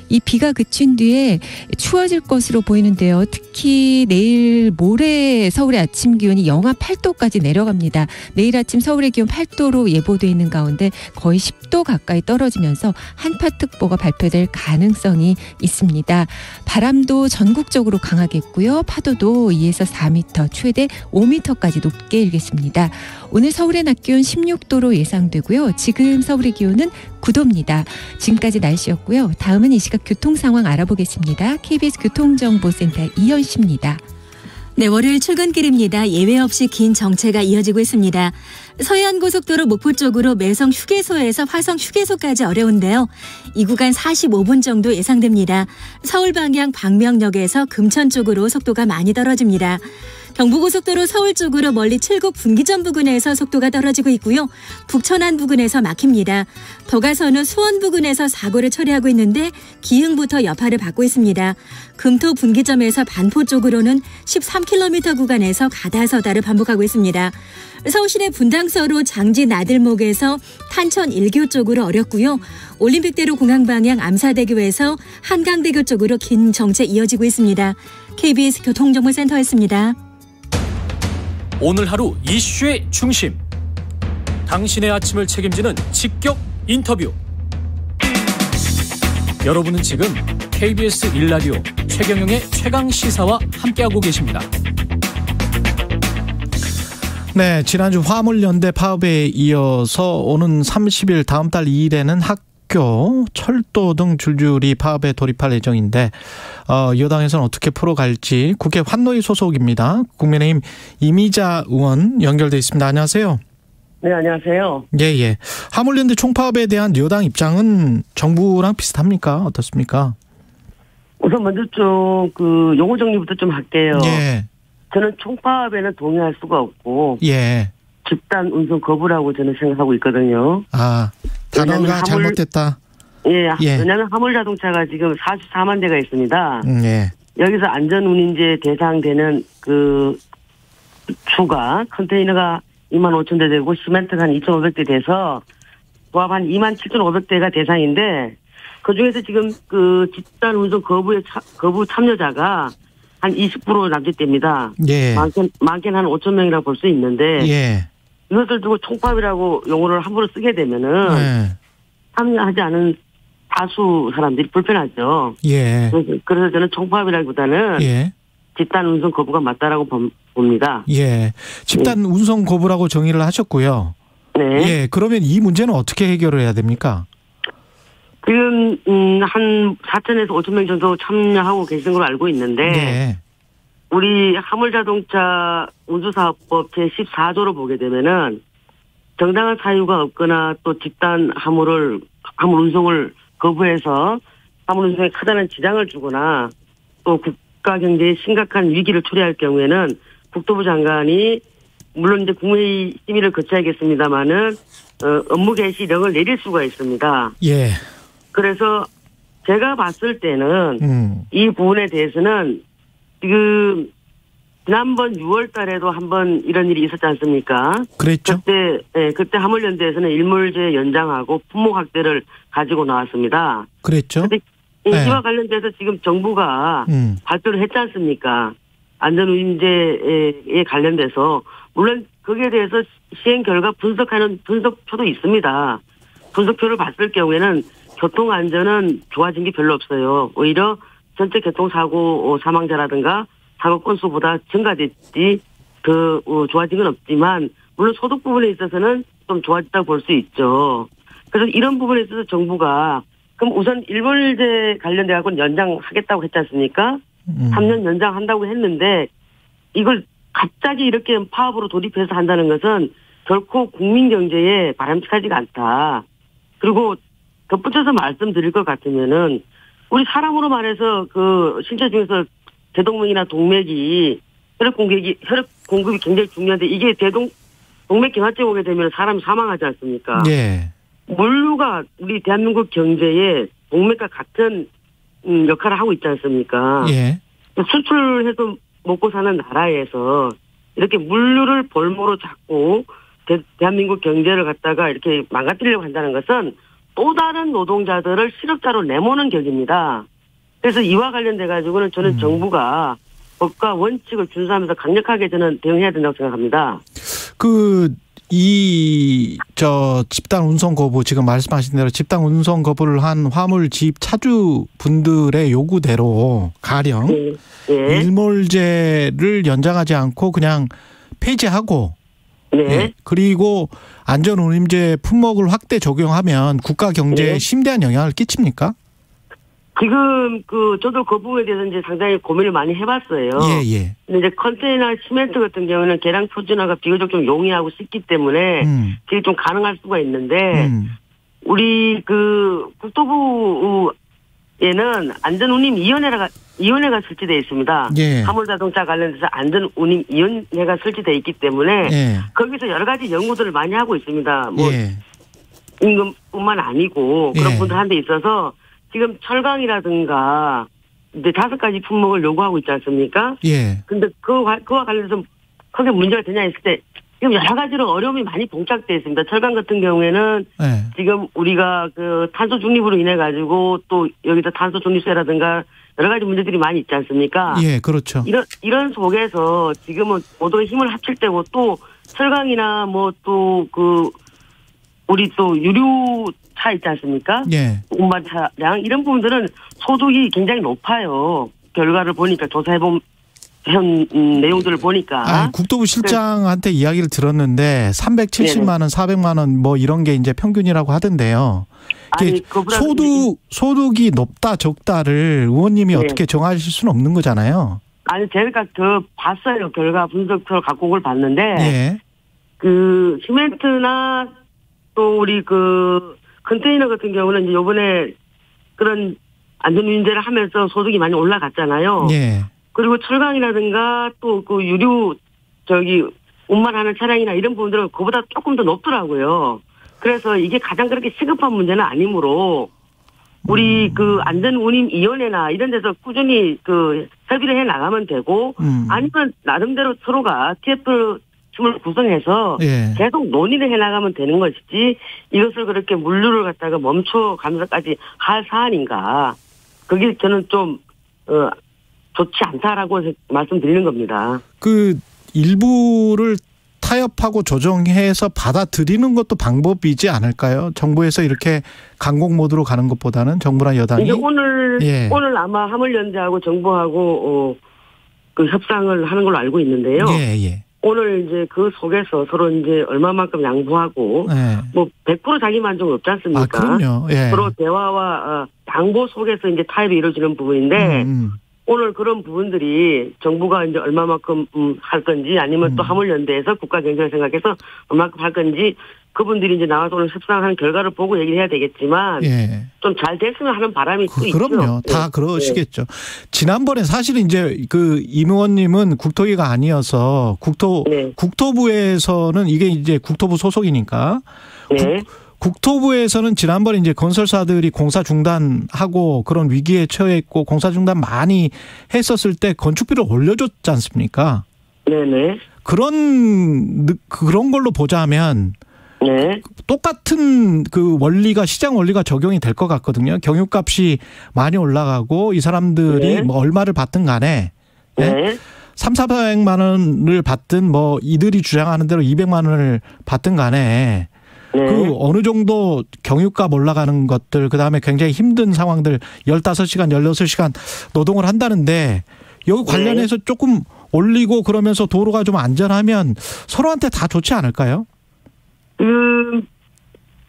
이 비가 그친 뒤에 추워질 것으로 보이는데요. 특히 내일 모레 서울의 아침 기온이 영하 8도까지 내려갑니다. 내일 아침 서울의 기온 8도로 예보되어 있는 가운데 거의 10도 가까이 떨어지면서 한파특보가 발표될 가능성이 있습니다. 바람도 전국적으로 강하겠고요. 파도도 2에서 4m, 최대 5m까지 높게 일겠습니다. 오늘 서울의 낮 기온 16도로 예상되고요. 지금 서울의 기온은 9도입니다. 지금까지 날씨였고요. 다음은 이 시각 교통 상황 알아보겠습니다. KBS 교통정보센터 이현 씨입니다. 네, 월요일 출근길입니다. 예외 없이 긴 정체가 이어지고 있습니다. 서해안고속도로 목포 쪽으로 매성 휴게소에서 화성 휴게소까지 어려운데요. 이 구간 45분 정도 예상됩니다. 서울 방향 방명역에서 금천 쪽으로 속도가 많이 떨어집니다. 경부고속도로 서울 쪽으로 멀리 칠곡 분기점 부근에서 속도가 떨어지고 있고요. 북천안 부근에서 막힙니다. 더 가서는 수원 부근에서 사고를 처리하고 있는데 기흥부터 여파를 받고 있습니다. 금토 분기점에서 반포 쪽으로는 13km 구간에서 가다서다를 반복하고 있습니다. 서울시내 분당서로 장지 나들목에서 탄천 1교 쪽으로 어렵고요. 올림픽대로 공항 방향 암사대교에서 한강대교 쪽으로 긴 정체 이어지고 있습니다. KBS 교통정보센터였습니다. 오늘 하루 이슈의 중심. 당신의 아침을 책임지는 직격 인터뷰. 여러분은 지금 KBS 1라디오 최경영의 최강시사와 함께하고 계십니다. 네, 지난주 화물연대 파업에 이어서 오는 30일 다음 달 2일에는 학교, 철도 등 줄줄이 파업에 돌입할 예정인데 여당에서는 어떻게 풀어갈지 국회 환노위 소속입니다. 국민의힘 이미자 의원 연결돼 있습니다. 안녕하세요. 네, 안녕하세요. 예. 화물연대 총파업에 대한 여당 입장은 정부랑 비슷합니까? 어떻습니까? 우선 먼저 좀 용어 정리부터 좀 할게요. 예. 저는 총파업에는 동의할 수가 없고 집단 운송 거부라고 저는 생각하고 있거든요. 아, 단어가 잘못됐다. 예. 왜냐하면 화물자동차가 지금 44만 대가 있습니다. 여기서 안전운임제 대상되는 추가 컨테이너가 25,000대 되고 시멘트가 한 2,500대 돼서 조합 한 27,500대가 대상인데 그중에서 지금 집단 운송 거부 참여자가 한 20% 남짓됩니다. 많게는 한 5,000명이라고 볼 수 있는데 이것을 두고 총파업이라고 용어를 함부로 쓰게 되면은 참여하지 않은 다수 사람들이 불편하죠. 그래서 저는 총파업이라기보다는 집단 운송 거부가 맞다라고 봅니다. 집단 운송 거부라고 정의를 하셨고요. 그러면 이 문제는 어떻게 해결을 해야 됩니까? 지금 한 4,000에서 5,000명 정도 참여하고 계신 걸로 알고 있는데 우리 화물자동차 운수사업법 제14조로 보게 되면은 정당한 사유가 없거나 또 집단 화물을 화물 운송을 거부해서 화물 운송에 크다는 지장을 주거나 또 국가 경제에 심각한 위기를 초래할 경우에는 국토부 장관이 물론 이제 국무회의 심의를 거쳐야겠습니다만은 업무 개시령을 내릴 수가 있습니다. 예. 그래서 제가 봤을 때는 이 부분에 대해서는 지금 지난번 6월 달에도 한번 이런 일이 있었지 않습니까? 그랬죠. 그때 화물연대에서는 일몰제 연장하고 품목 확대를 가지고 나왔습니다. 그랬죠. 근데 이와 관련돼서 지금 정부가 발표를 했지 않습니까? 안전운임제에 관련돼서 물론 거기에 대해서 시행 결과 분석하는 분석표도 있습니다. 분석표를 봤을 경우에는 교통안전은 좋아진 게 별로 없어요. 오히려 전체 교통사고 사망자라든가 사고 건수보다 증가됐지 더 좋아진 건 없지만 물론 소득 부분에 있어서는 좀 좋아졌다고 볼 수 있죠. 그래서 이런 부분에 있어서 정부가 그럼 우선 일몰제 관련돼서는 연장하겠다고 했지 않습니까? 3년 연장한다고 했는데 이걸 갑자기 이렇게 파업으로 돌입해서 한다는 것은 결코 국민 경제에 바람직하지가 않다. 그리고 덧붙여서 말씀드릴 것 같으면은 우리 사람으로 말해서 그 신체 중에서 대동맥이나 동맥이 혈액 공급이 굉장히 중요한데 이게 동맥 경화증 오게 되면 사람이 사망하지 않습니까? 예. 물류가 우리 대한민국 경제에 동맥과 같은 역할을 하고 있지 않습니까? 예. 수출해서 먹고 사는 나라에서 이렇게 물류를 볼모로 잡고 대한민국 경제를 갖다가 이렇게 망가뜨리려고 한다는 것은 또 다른 노동자들을 실업자로 내모는 격입니다. 그래서 이와 관련돼 가지고는 저는 정부가 법과 원칙을 준수하면서 강력하게 저는 대응해야 된다고 생각합니다. 집단 운송 거부, 지금 말씀하신 대로 집단 운송 거부를 한 화물 집 차주 분들의 요구대로 가령 일몰제를 연장하지 않고 그냥 폐지하고 그리고 안전운임제 품목을 확대 적용하면 국가 경제에 심대한 영향을 끼칩니까? 지금 저도 그 부분에 대해서 이제 상당히 고민을 많이 해봤어요. 예. 근데 이제 컨테이너 시멘트 같은 경우는 계량 표준화가 비교적 좀 용이하고 쉽기 때문에 그게 좀 가능할 수가 있는데 우리 국토부에는 안전운임위원회가 설치되어 있습니다. 예. 화물자동차 관련해서 안전운임위원회가 설치되어 있기 때문에 거기서 여러 가지 연구들을 많이 하고 있습니다. 임금뿐만 아니고 그런 분들 한 데 있어서 지금 철강이라든가 이제 5가지 품목을 요구하고 있지 않습니까? 예. 근데 그와 관련해서 크게 문제가 되냐 했을 때 지금 여러 가지로 어려움이 많이 봉착되어 있습니다. 철강 같은 경우에는 지금 우리가 탄소 중립으로 인해 가지고 또 여기서 탄소 중립세라든가 여러 가지 문제들이 많이 있지 않습니까? 예, 그렇죠. 이런 속에서 지금은 모두가 힘을 합칠 때고 또 철강이나 우리 또 유류차 있지 않습니까? 예. 운반 차량 이런 부분들은 소득이 굉장히 높아요. 결과를 보니까 조사해본 내용들을 보니까. 국토부 실장한테 이야기를 들었는데 370만 원, 400만 원 뭐 이런 게 이제 평균이라고 하던데요. 소득이 높다 적다를 의원님이 어떻게 정하실 수는 없는 거잖아요. 아니 제가 봤어요. 결과 분석표를 갖고 온 걸 봤는데 시멘트나 또 우리 컨테이너 같은 경우는 이제 요번에 그런 안전운임제를 하면서 소득이 많이 올라갔잖아요. 예. 그리고 철강이라든가 또 유류 운반하는 차량이나 이런 부분들은 그보다 조금 더 높더라고요. 그래서 이게 가장 그렇게 시급한 문제는 아니므로 우리 안전운임위원회나 이런 데서 꾸준히 협의를 해 나가면 되고 아니면 나름대로 서로가 TF 팀을 구성해서 계속 논의를 해나가면 되는 것이지 이것을 그렇게 물류를 갖다가 멈춰가면서까지 할 사안인가. 그게 저는 좀 좋지 않다라고 말씀드리는 겁니다. 일부를 타협하고 조정해서 받아들이는 것도 방법이지 않을까요? 정부에서 이렇게 강공 모드로 가는 것보다는 정부나 여당이. 이제 오늘 아마 화물연대하고 정부하고 협상을 하는 걸로 알고 있는데요. 예. 오늘 이제 그 속에서 서로 이제 얼마만큼 양보하고 100% 자기 만족은 없지 않습니까? 그럼요. 예. 서로 대화와 양보 속에서 이제 타협이 이루어지는 부분인데 오늘 그런 부분들이 정부가 이제 얼마만큼 할 건지 아니면 또 화물연대에서 국가 경제를 생각해서 얼마만큼 할 건지 그분들이 이제 나와서 오늘 협상하는 결과를 보고 얘기를 해야 되겠지만 예. 좀 잘 됐으면 하는 바람이 또 있죠. 그럼요. 다 그러시겠죠. 지난번에 사실은 이제 그 임 의원님은 국토위가 아니어서 국토부에서는 이게 이제 국토부 소속이니까 네. 국토부에서는 지난번에 이제 건설사들이 공사 중단하고 그런 위기에 처했고 공사 중단 많이 했었을 때 건축비를 올려줬지 않습니까? 네네. 그런 걸로 보자면 네. 똑같은 그 원리가 시장 원리가 적용이 될 것 같거든요. 경유값이 많이 올라가고 이 사람들이 네. 뭐 얼마를 받든 간에 네. 300~400만 원을 받든 뭐 이들이 주장하는 대로 200만 원을 받든 간에 네. 그 어느 정도 경유값 올라가는 것들 그다음에 굉장히 힘든 상황들 15시간 16시간 노동을 한다는데 여기 관련해서 조금 올리고 그러면서 도로가 좀 안전하면 서로한테 다 좋지 않을까요?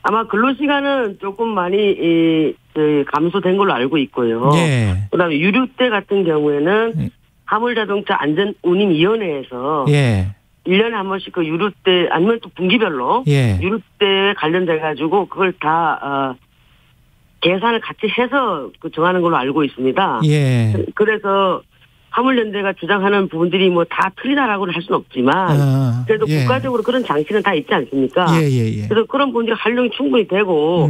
아마 근로시간은 조금 많이 감소된 걸로 알고 있고요. 예. 그다음에 유류대 같은 경우에는 화물자동차 안전운임위원회에서 예. 1년에 한 번씩 그 유류대 아니면 또 분기별로 예. 유류대에 관련돼 가지고 그걸 다 계산을 같이 해서 정하는 걸로 알고 있습니다. 예. 그래서 화물연대가 주장하는 부분들이 뭐 다 틀리다라고는 할 수는 없지만 그래도 예. 국가적으로 그런 장치는 다 있지 않습니까? 예. 그래서 그런 부분들이 활용이 충분히 되고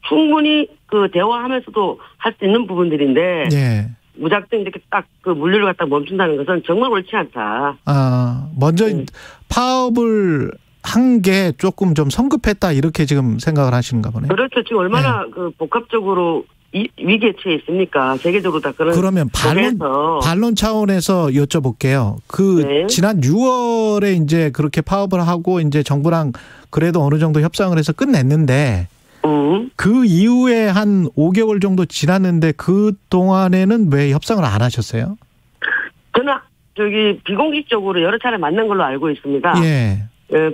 충분히 그 대화하면서도 할 수 있는 부분들인데 예. 무작정 이렇게 딱 그 물류를 갖다 멈춘다는 것은 정말 옳지 않다. 먼저 파업을 한 게 조금 좀 성급했다 이렇게 지금 생각을 하시는가 보네요. 그렇죠. 지금 얼마나 그 복합적으로 위기에 처해 있습니까? 세계적으로 다 그러면 반론 차원에서 여쭤볼게요. 지난 6월에 이제 그렇게 파업을 하고 이제 정부랑 그래도 어느 정도 협상을 해서 끝냈는데 그 이후에 한 5개월 정도 지났는데 그 동안에는 왜 협상을 안 하셨어요? 저는 비공식적으로 여러 차례 만난 걸로 알고 있습니다. 예.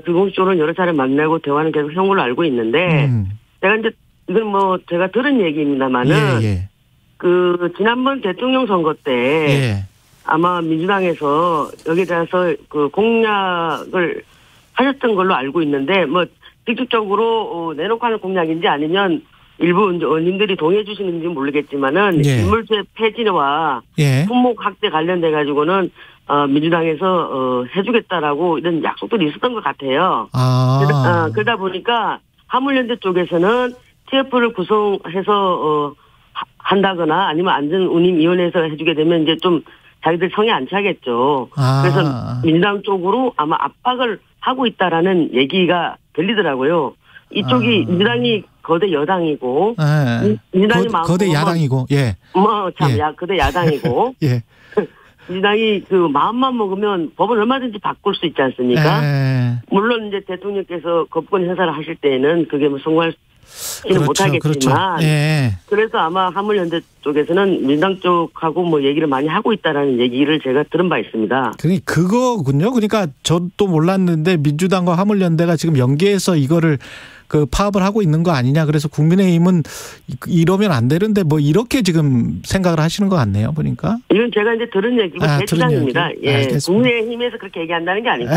비공식적으로 여러 차례 만나고 대화는 계속 한 걸로 알고 있는데 제가 이제 이건 뭐 제가 들은 얘기입니다만은 그 지난번 대통령 선거 때 아마 민주당에서 여기에 대해서 그 공약을 하셨던 걸로 알고 있는데 뭐 직접적으로 내놓고 하는 공약인지 아니면 일부 의원님들이 동의해 주시는지 모르겠지만은 인물제 폐지와 품목 확대 관련돼 가지고는 민주당에서 해주겠다라고 이런 약속들이 있었던 것 같아요. 그러다 보니까 화물연대 쪽에서는 TF를 구성해서 한다거나 아니면 안전운임위원회에서 해주게 되면 이제 좀 자기들 성에 안 차겠죠. 그래서 민주당 쪽으로 아마 압박을 하고 있다라는 얘기가 들리더라고요. 이쪽이 민주당이 거대 여당이고 민주당이 거대 야당이고 거대 야당이고 민주당이 그 마음만 먹으면 법은 얼마든지 바꿀 수 있지 않습니까? 물론 이제 대통령께서 거부권 행사를 하실 때에는 그게 뭐 성공할 지는 못하겠지만 그래서 아마 화물연대 쪽에서는 민주당 쪽하고 뭐 얘기를 많이 하고 있다라는 얘기를 제가 들은 바 있습니다. 그거군요. 그러니까 저도 몰랐는데 민주당과 화물연대가 지금 연계해서 이거를 그 파업을 하고 있는 거 아니냐. 그래서 국민의힘은 이러면 안 되는데 뭐 이렇게 지금 생각을 하시는 것 같네요. 보니까. 이건 제가 이제 들은 얘기고 제 주장입니다. 국민의힘에서 그렇게 얘기한다는 게 아니고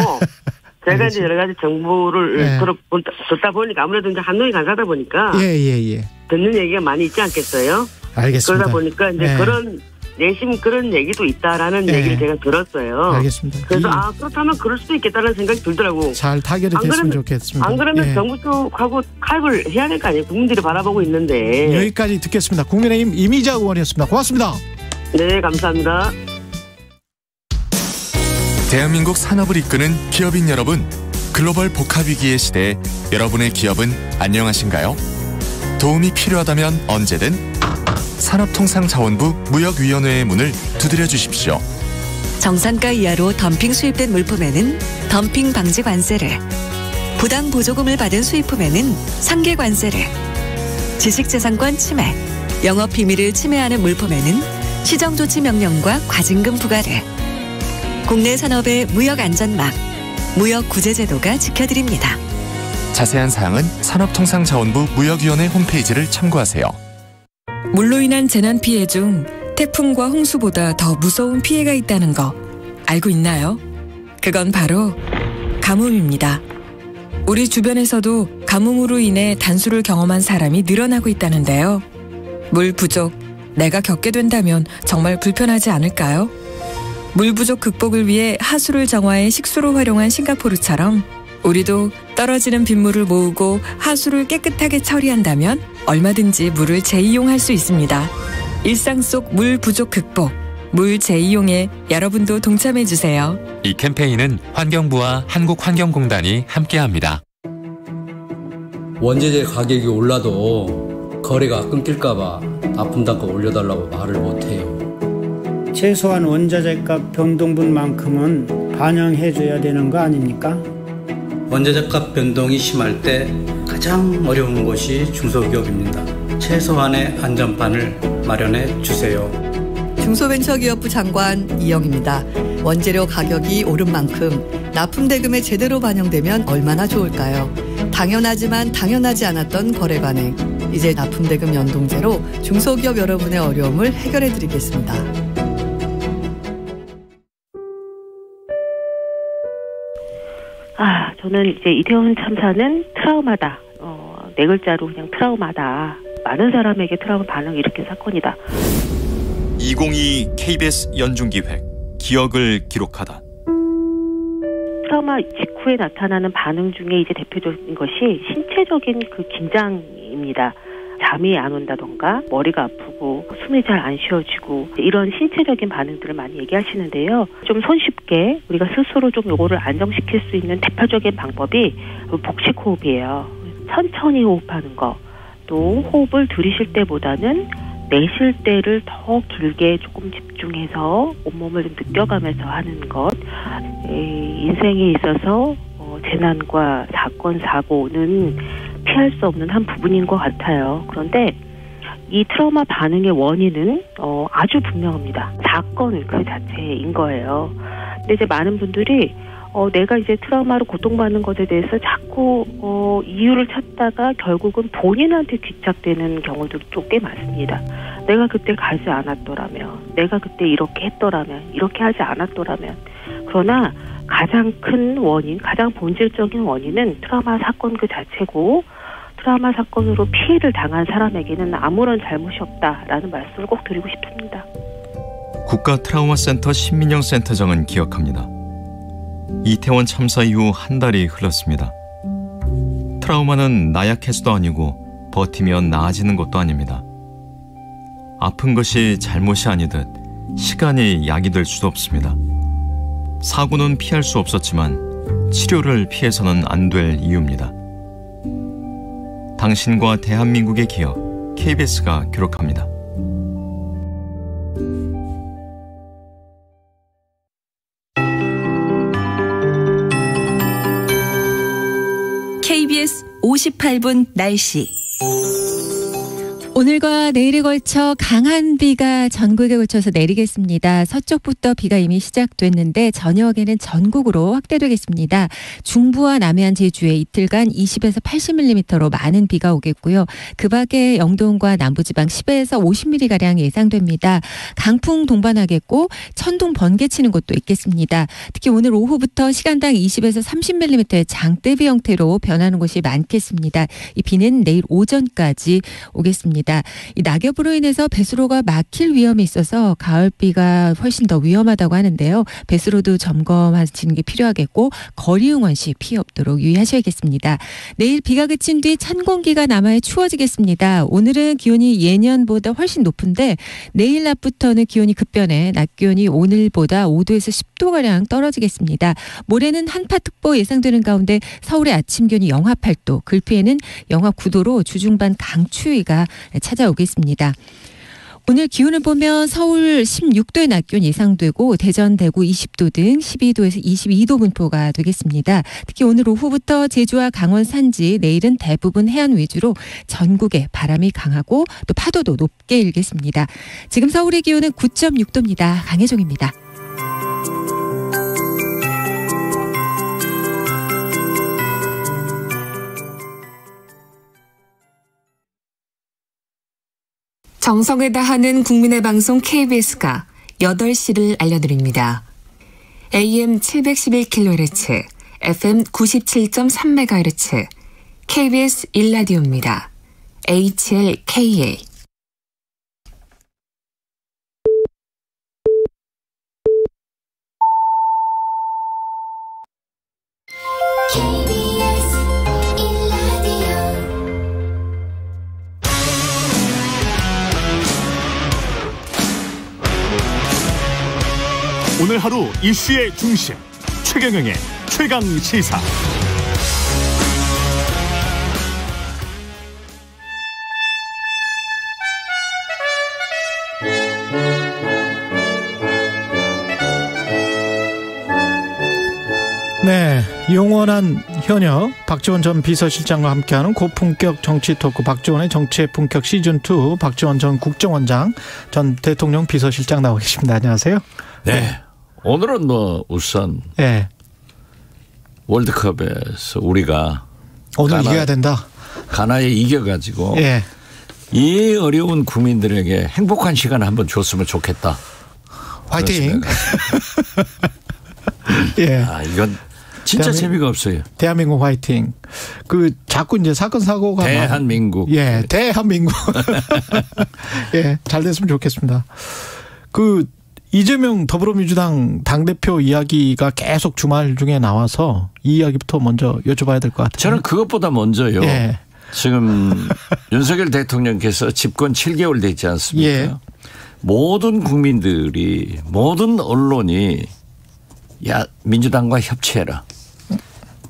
제가 이제 여러 가지 정보를 듣다 보니까 아무래도 이제 한동희 간사다 보니까 듣는 얘기가 많이 있지 않겠어요? 알겠습니다. 그러다 보니까 이제 내심 그런 얘기도 있다라는 얘기를 제가 들었어요. 알겠습니다. 그래서 그렇다면 그럴 수도 있겠다는 생각이 들더라고. 잘 타결이 됐으면 좋겠습니다. 안 그러면 정부 쪽하고 타협을 해야 될 거 아니에요. 국민들이 바라보고 있는데. 여기까지 듣겠습니다. 국민의힘 이미자 의원이었습니다. 고맙습니다. 네, 감사합니다. 대한민국 산업을 이끄는 기업인 여러분, 글로벌 복합 위기의 시대에 여러분의 기업은 안녕하신가요? 도움이 필요하다면 언제든 산업통상자원부 무역위원회의 문을 두드려 주십시오. 정상가 이하로 덤핑 수입된 물품에는 덤핑 방지 관세를, 부당 보조금을 받은 수입품에는 상계 관세를, 지식재산권 침해, 영업 비밀을 침해하는 물품에는 시정조치 명령과 과징금 부과를, 국내 산업의 무역 안전망, 무역 구제제도가 지켜드립니다. 자세한 사항은 산업통상자원부 무역위원회 홈페이지를 참고하세요. 물로 인한 재난 피해 중 태풍과 홍수보다 더 무서운 피해가 있다는 거 알고 있나요? 그건 바로 가뭄입니다. 우리 주변에서도 가뭄으로 인해 단수를 경험한 사람이 늘어나고 있다는데요. 물 부족, 내가 겪게 된다면 정말 불편하지 않을까요? 물 부족 극복을 위해 하수를 정화해 식수로 활용한 싱가포르처럼 우리도 떨어지는 빗물을 모으고 하수를 깨끗하게 처리한다면 얼마든지 물을 재이용할 수 있습니다. 일상 속 물 부족 극복, 물 재이용에 여러분도 동참해주세요. 이 캠페인은 환경부와 한국환경공단이 함께합니다. 원재재 가격이 올라도 거래가 끊길까봐 납품단가 올려달라고 말을 못해요. 최소한 원자재값 변동분만큼은 반영해줘야 되는 거 아닙니까? 원자재값 변동이 심할 때 가장 어려운 곳이 중소기업입니다. 최소한의 안전판을 마련해 주세요. 중소벤처기업부 장관 이영입니다. 원재료 가격이 오른 만큼 납품대금에 제대로 반영되면 얼마나 좋을까요? 당연하지만 당연하지 않았던 거래 관행. 이제 납품대금 연동제로 중소기업 여러분의 어려움을 해결해 드리겠습니다. 저는 이제 이태원 참사는 트라우마다. 네 글자로 그냥 트라우마다. 많은 사람에게 트라우마 반응이 일으킨 사건이다. 2022 KBS 연중기획 기억을 기록하다. 트라우마 직후에 나타나는 반응 중에 이제 대표적인 것이 신체적인 그 긴장입니다. 잠이 안 온다던가 머리가 아프고 숨이 잘 안 쉬어지고 이런 신체적인 반응들을 많이 얘기하시는데요. 좀 손쉽게 우리가 스스로 좀 요거를 안정시킬 수 있는 대표적인 방법이 복식 호흡이에요. 천천히 호흡하는 거. 또 호흡을 들이쉴 때보다는 내쉴 때를 더 길게 조금 집중해서 온몸을 좀 느껴가면서 하는 것. 인생에 있어서 재난과 사건, 사고는 피할 수 없는 한 부분인 것 같아요. 그런데 이 트라우마 반응의 원인은 아주 분명합니다. 사건 그 자체인 거예요. 근데 이제 많은 분들이 내가 이제 트라우마로 고통받는 것에 대해서 자꾸 이유를 찾다가 결국은 본인한테 귀착되는 경우들도 꽤 많습니다. 내가 그때 가지 않았더라면, 내가 그때 이렇게 했더라면, 이렇게 하지 않았더라면. 그러나 가장 큰 원인, 가장 본질적인 원인은 트라우마 사건 그 자체고 트라우마 사건으로 피해를 당한 사람에게는 아무런 잘못이 없다라는 말씀을 꼭 드리고 싶습니다. 국가 트라우마 센터 신민영 센터장은 기억합니다. 이태원 참사 이후 한 달이 흘렀습니다. 트라우마는 나약해서도 아니고 버티면 나아지는 것도 아닙니다. 아픈 것이 잘못이 아니듯 시간이 약이 될 수도 없습니다. 사고는 피할 수 없었지만 치료를 피해서는 안 될 이유입니다. 당신과 대한민국의 기억, KBS가 기록합니다. KBS 58분 날씨. 오늘과 내일에 걸쳐 강한 비가 전국에 걸쳐서 내리겠습니다. 서쪽부터 비가 이미 시작됐는데 저녁에는 전국으로 확대되겠습니다. 중부와 남해안 제주에 이틀간 20에서 80mm로 많은 비가 오겠고요. 그 밖에 영동과 남부지방 10에서 50mm가량 예상됩니다. 강풍 동반하겠고 천둥 번개 치는 곳도 있겠습니다. 특히 오늘 오후부터 시간당 20에서 30mm의 장대비 형태로 변하는 곳이 많겠습니다. 이 비는 내일 오전까지 오겠습니다. 이 낙엽으로 인해서 배수로가 막힐 위험이 있어서 가을비가 훨씬 더 위험하다고 하는데요. 배수로도 점검하시는 게 필요하겠고 거리 응원 시 피해 없도록 유의하셔야겠습니다. 내일 비가 그친 뒤 찬 공기가 남아 추워지겠습니다. 오늘은 기온이 예년보다 훨씬 높은데 내일 낮부터는 기온이 급변해 낮 기온이 오늘보다 5도에서 10도가량 떨어지겠습니다. 모레는 한파특보 예상되는 가운데 서울의 아침 기온이 영하 8도, 글피에는 영하 9도로 주중반 강추위가 찾아오겠습니다. 오늘 기온을 보면 서울 16도의 낮 기온 예상되고 대전, 대구 20도 등 12도에서 22도 분포가 되겠습니다. 특히 오늘 오후부터 제주와 강원 산지, 내일은 대부분 해안 위주로 전국에 바람이 강하고 또 파도도 높게 일겠습니다. 지금 서울의 기온은 9.6도입니다. 강혜종입니다. 정성을 다하는 국민의 방송 KBS가 8시를 알려드립니다. AM 711kHz, FM 97.3MHz, KBS 1라디오입니다. HLKA. 오늘 하루 이슈의 중심 최경영의 최강 시사. 네, 영원한 현역 박지원 전 비서실장과 함께하는 고품격 정치 토크 박지원의 정치의 품격 시즌2 박지원 전 국정원장 전 대통령 비서실장 나와 계십니다. 안녕하세요. 네. 오늘은 우선 네. 월드컵에서 우리가 오늘 이겨야 된다. 가나에 이겨가지고 네. 이 어려운 국민들에게 행복한 시간을 한번 줬으면 좋겠다. 화이팅. 예. 이건 진짜 재미가 없어요. 대한민국 화이팅. 자꾸 이제 사건 사고가 대한민국. 예, 대한민국. 예, 잘 됐으면 좋겠습니다. 이재명 더불어민주당 당대표 이야기가 계속 주말 중에 나와서 이 이야기부터 먼저 여쭤봐야 될 것 같아요. 저는 그것보다 먼저요. 예. 지금 윤석열 대통령께서 집권 7개월 되지 않습니까? 예. 모든 국민들이 모든 언론이 민주당과 협치해라.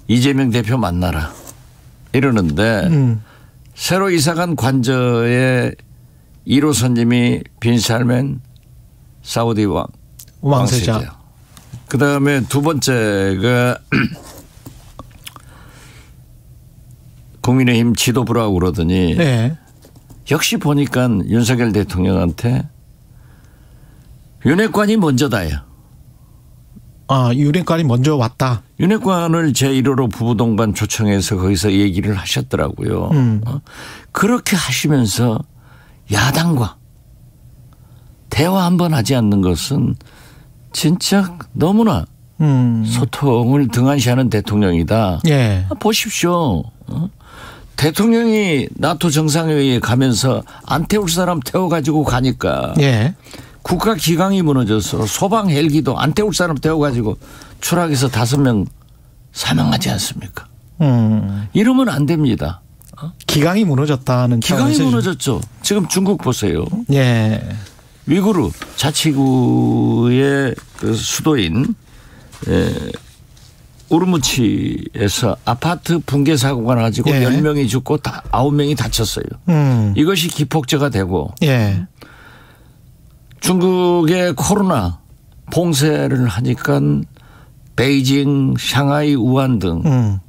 이재명 대표 만나라. 이러는데 새로 이사간 관저의 1호선님이 빈 살맨 사우디 왕세자. 그다음에 두 번째가 국민의힘 지도부라고 그러더니 네. 역시 보니까 윤석열 대통령한테 윤핵관이 먼저다요. 윤핵관이 먼저 왔다. 윤핵관을 제1호로 부부동반 초청해서 거기서 얘기를 하셨더라고요. 그렇게 하시면서 야당과 대화 한번 하지 않는 것은 진짜 너무나 소통을 등한시하는 대통령이다. 예. 보십시오. 대통령이 나토 정상회의에 가면서 안 태울 사람 태워가지고 가니까 예. 국가 기강이 무너져서 소방 헬기도 안 태울 사람 태워가지고 추락해서 5명 사망하지 않습니까? 이러면 안 됩니다. 기강이 무너졌다는 기강이 무너졌죠. 지금 중국 보세요. 예. 위구르 자치구의 수도인 우르무치에서 아파트 붕괴 사고가 나가지고 10명이 죽고 9명이 다쳤어요. 이것이 기폭제가 되고 중국의 코로나 봉쇄를 하니까 베이징, 샹하이, 우한 등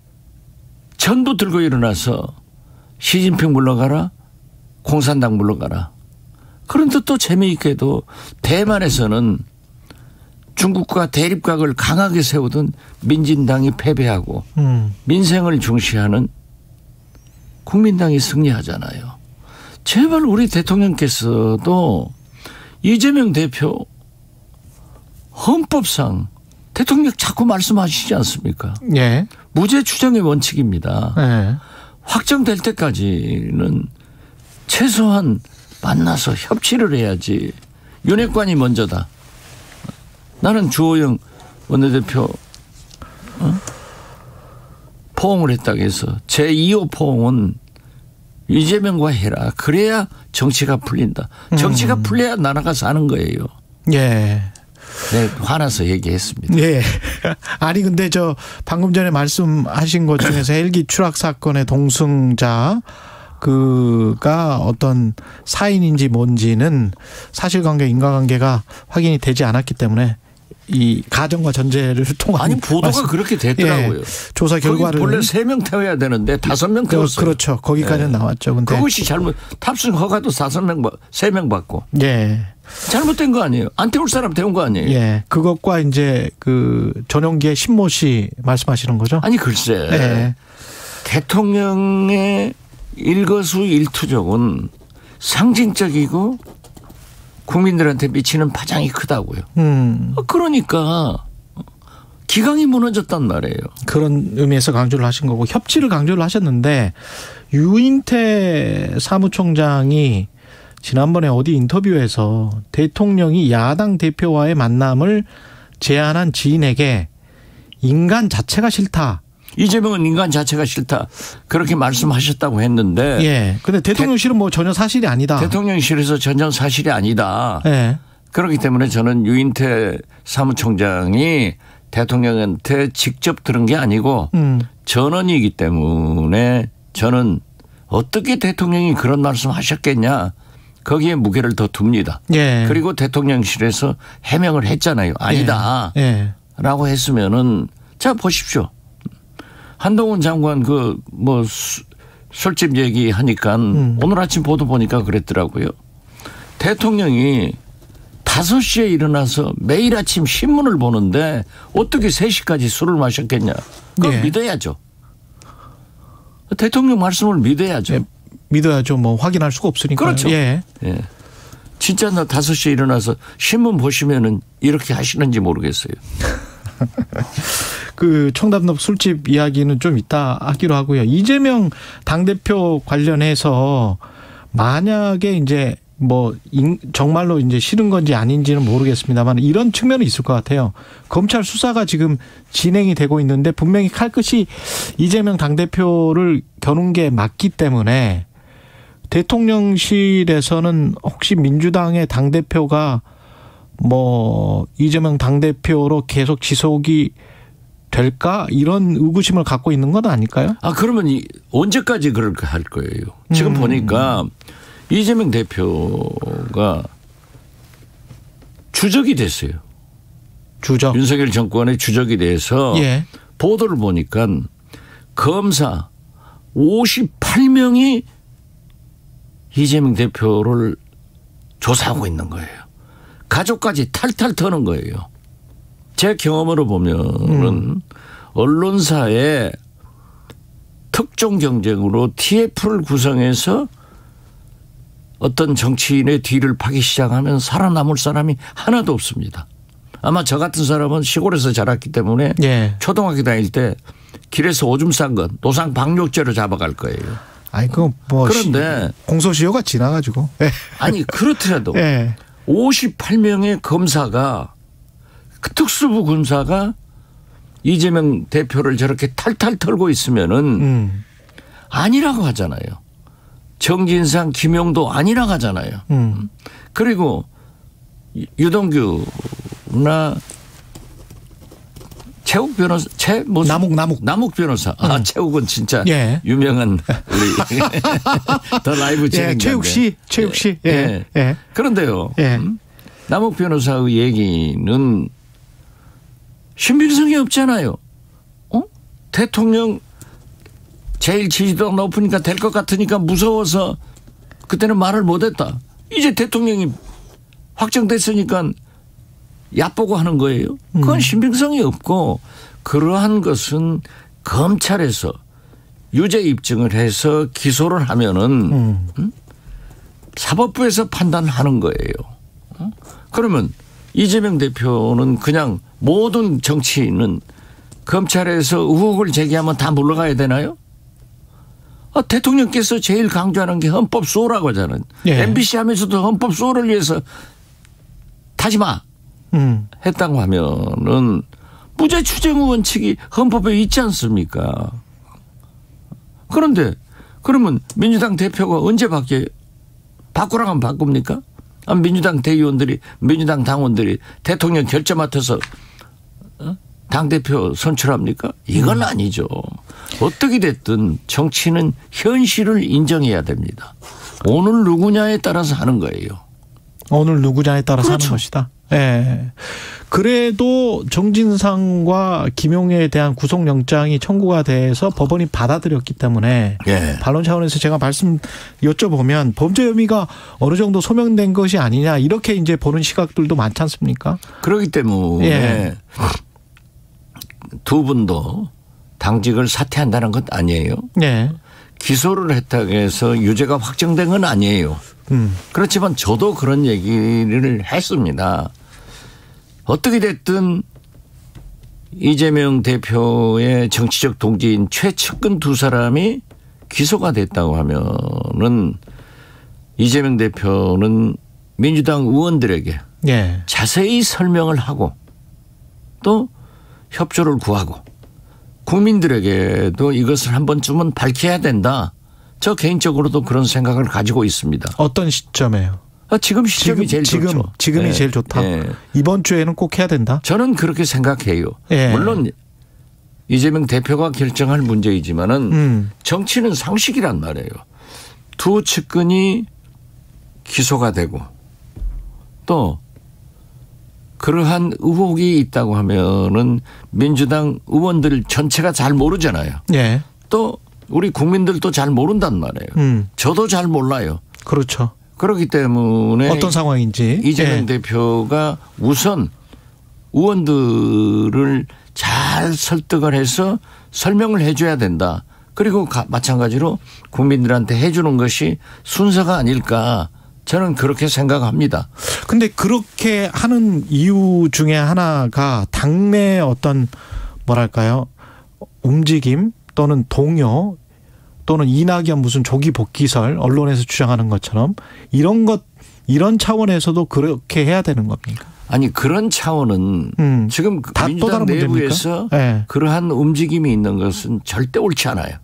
전부 들고 일어나서 시진핑 물러가라, 공산당 물러가라. 그런데 또 재미있게도 대만에서는 중국과 대립각을 강하게 세우던 민진당이 패배하고 민생을 중시하는 국민당이 승리하잖아요. 제발 우리 대통령께서도 이재명 대표 헌법상 대통령 자꾸 말씀하시지 않습니까? 예. 무죄 추정의 원칙입니다. 예. 확정될 때까지는 최소한 만나서 협치를 해야지. 윤핵관이 먼저다. 나는 주호영 원내대표 포옹을 했다고 해서 제2호 포옹은 이재명과 해라. 그래야 정치가 풀린다. 정치가 풀려야 나라가 사는 거예요. 예. 네, 화나서 얘기했습니다. 예. 아니 근데 방금 전에 말씀하신 것 중에서 헬기 추락 사건의 동승자 그가 어떤 사인인지 뭔지는 사실관계 인과관계가 확인이 되지 않았기 때문에 이 가정과 전제를 통한 아니 보도가 그렇게 됐더라고요. 예, 조사 결과를 원래 3명 태워야 되는데 5명 태웠어요. 그렇죠. 거기까지는 나왔죠. 근데 그것이 잘못 탑승 허가도 3명 받고. 예. 잘못된 거 아니에요. 안 태울 사람 태운 거 아니에요. 예. 그것과 이제 전용기의 신모 씨 말씀하시는 거죠? 아니 글쎄. 예. 대통령의 일거수일투족은 상징적이고 국민들한테 미치는 파장이 크다고요. 그러니까 기강이 무너졌단 말이에요. 그런 의미에서 강조를 하신 거고 협치를 강조를 하셨는데 유인태 사무총장이 지난번에 어디 인터뷰에서 대통령이 야당 대표와의 만남을 제안한 지인에게 인간 자체가 싫다. 이재명은 인간 자체가 싫다. 그렇게 말씀하셨다고 했는데. 예. 근데 대통령실은 뭐 전혀 사실이 아니다. 대통령실에서 전혀 사실이 아니다. 예. 그렇기 때문에 저는 유인태 사무총장이 대통령한테 직접 들은 게 아니고 전원이기 때문에 저는 어떻게 대통령이 그런 말씀 하셨겠냐. 거기에 무게를 더 둡니다. 예. 그리고 대통령실에서 해명을 했잖아요. 아니다. 예. 라고 했으면은 자 보십시오. 한동훈 장관 술집 얘기하니까 오늘 아침 보도 보니까 그랬더라고요. 대통령이 5시에 일어나서 매일 아침 신문을 보는데 어떻게 3시까지 술을 마셨겠냐. 그걸 예. 믿어야죠. 대통령 말씀을 믿어야죠. 예. 믿어야죠. 뭐 확인할 수가 없으니까. 그렇죠. 예. 예. 진짜 나 5시에 일어나서 신문 보시면은 이렇게 하시는지 모르겠어요. 그 청담동 술집 이야기는 좀 이따 하기로 하고요. 이재명 당대표 관련해서 만약에 이제 뭐 정말로 이제 싫은 건지 아닌지는 모르겠습니다만 이런 측면은 있을 것 같아요. 검찰 수사가 지금 진행이 되고 있는데 분명히 칼끝이 이재명 당대표를 겨눈 게 맞기 때문에 대통령실에서는 혹시 민주당의 당대표가 뭐 이재명 당대표로 계속 지속이 될까? 이런 의구심을 갖고 있는 건 아닐까요? 그러면 언제까지 그렇게 할 거예요? 지금 보니까 이재명 대표가 주적이 됐어요. 주적. 윤석열 정권의 주적이 돼서 예. 보도를 보니까 검사 58명이 이재명 대표를 조사하고 있는 거예요. 가족까지 탈탈 터는 거예요. 제 경험으로 보면은 언론사의 특종 경쟁으로 TF를 구성해서 어떤 정치인의 뒤를 파기 시작하면 살아남을 사람이 하나도 없습니다. 아마 저 같은 사람은 시골에서 자랐기 때문에 예. 초등학교 다닐 때 길에서 오줌 싼 건 노상 방뇨죄로 잡아갈 거예요. 아니 그 뭐 그런데 공소시효가 지나가지고 아니 그렇더라도 예. 58명의 검사가 그 특수부 군사가 이재명 대표를 저렇게 탈탈 털고 있으면은 아니라고 하잖아요. 정진상, 김용도 아니라고 하잖아요. 그리고 유동규나 최욱 변호사, 남욱 변호사. 최욱은 진짜 예. 유명한 우리 더 라이브 진행자인데. 최욱 씨. 예. 예. 그런데요. 예. 남욱 변호사의 얘기는 신빙성이 없잖아요. 대통령 제일 지지도가 높으니까 될 것 같으니까 무서워서 그때는 말을 못했다. 이제 대통령이 확정됐으니까 얕보고 하는 거예요. 그건 신빙성이 없고 그러한 것은 검찰에서 유죄 입증을 해서 기소를 하면은 사법부에서 판단하는 거예요. 그러면 이재명 대표는 그냥 모든 정치인은 검찰에서 의혹을 제기하면 다 물러가야 되나요? 대통령께서 제일 강조하는 게 헌법 수호라고 하잖아요. 예. MBC 하면서도 헌법 수호를 위해서 타지 마 했다고 하면은 무죄 추정 원칙이 헌법에 있지 않습니까? 그런데 그러면 민주당 대표가 언제 바뀌어요? 바꾸라고 하면 바꿉니까? 민주당 대의원들이 민주당 당원들이 대통령 결정 맡아서 당대표 선출합니까? 이건 아니죠. 어떻게 됐든 정치는 현실을 인정해야 됩니다. 오늘 누구냐에 따라서 하는 거예요. 오늘 누구냐에 따라서 그렇죠. 하는 것이다. 예. 그래도 정진상과 김용혜에 대한 구속영장이 청구가 돼서 법원이 받아들였기 때문에 예. 반론 차원에서 제가 말씀 여쭤보면 범죄 혐의가 어느 정도 소명된 것이 아니냐 이렇게 이제 보는 시각들도 많지 않습니까? 그렇기 때문에 예. 두 분도 당직을 사퇴한다는 것 아니에요. 네. 기소를 했다고 해서 유죄가 확정된 건 아니에요. 그렇지만 저도 그런 얘기를 했습니다. 어떻게 됐든 이재명 대표의 정치적 동지인 최측근 두 사람이 기소가 됐다고 하면은 이재명 대표는 민주당 의원들에게 예. 자세히 설명을 하고 또 협조를 구하고 국민들에게도 이것을 한 번쯤은 밝혀야 된다. 저 개인적으로도 그런 생각을 가지고 있습니다. 어떤 시점에요? 지금 시점이 제일 좋죠. 지금이 네. 제일 좋다. 네. 이번 주에는 꼭 해야 된다. 저는 그렇게 생각해요. 네. 물론 이재명 대표가 결정할 문제이지만은 정치는 상식이란 말이에요. 두 측근이 기소가 되고 또 그러한 의혹이 있다고 하면은 민주당 의원들 전체가 잘 모르잖아요. 예. 또 우리 국민들도 잘 모른단 말이에요. 저도 잘 몰라요. 그렇죠. 그렇기 때문에 어떤 상황인지 이재명 예. 대표가 우선 의원들을 잘 설득을 해서 설명을 해줘야 된다. 그리고 마찬가지로 국민들한테 해주는 것이 순서가 아닐까 저는 그렇게 생각합니다. 근데 그렇게 하는 이유 중에 하나가 당내 어떤 뭐랄까요 움직임 또는 동요 또는 이낙연 무슨 조기 복귀설 언론에서 주장하는 것처럼 이런 차원에서도 그렇게 해야 되는 겁니까? 아니 그런 차원은 지금 민주당 내부에서 네. 그러한 움직임이 있는 것은 절대 옳지 않아요.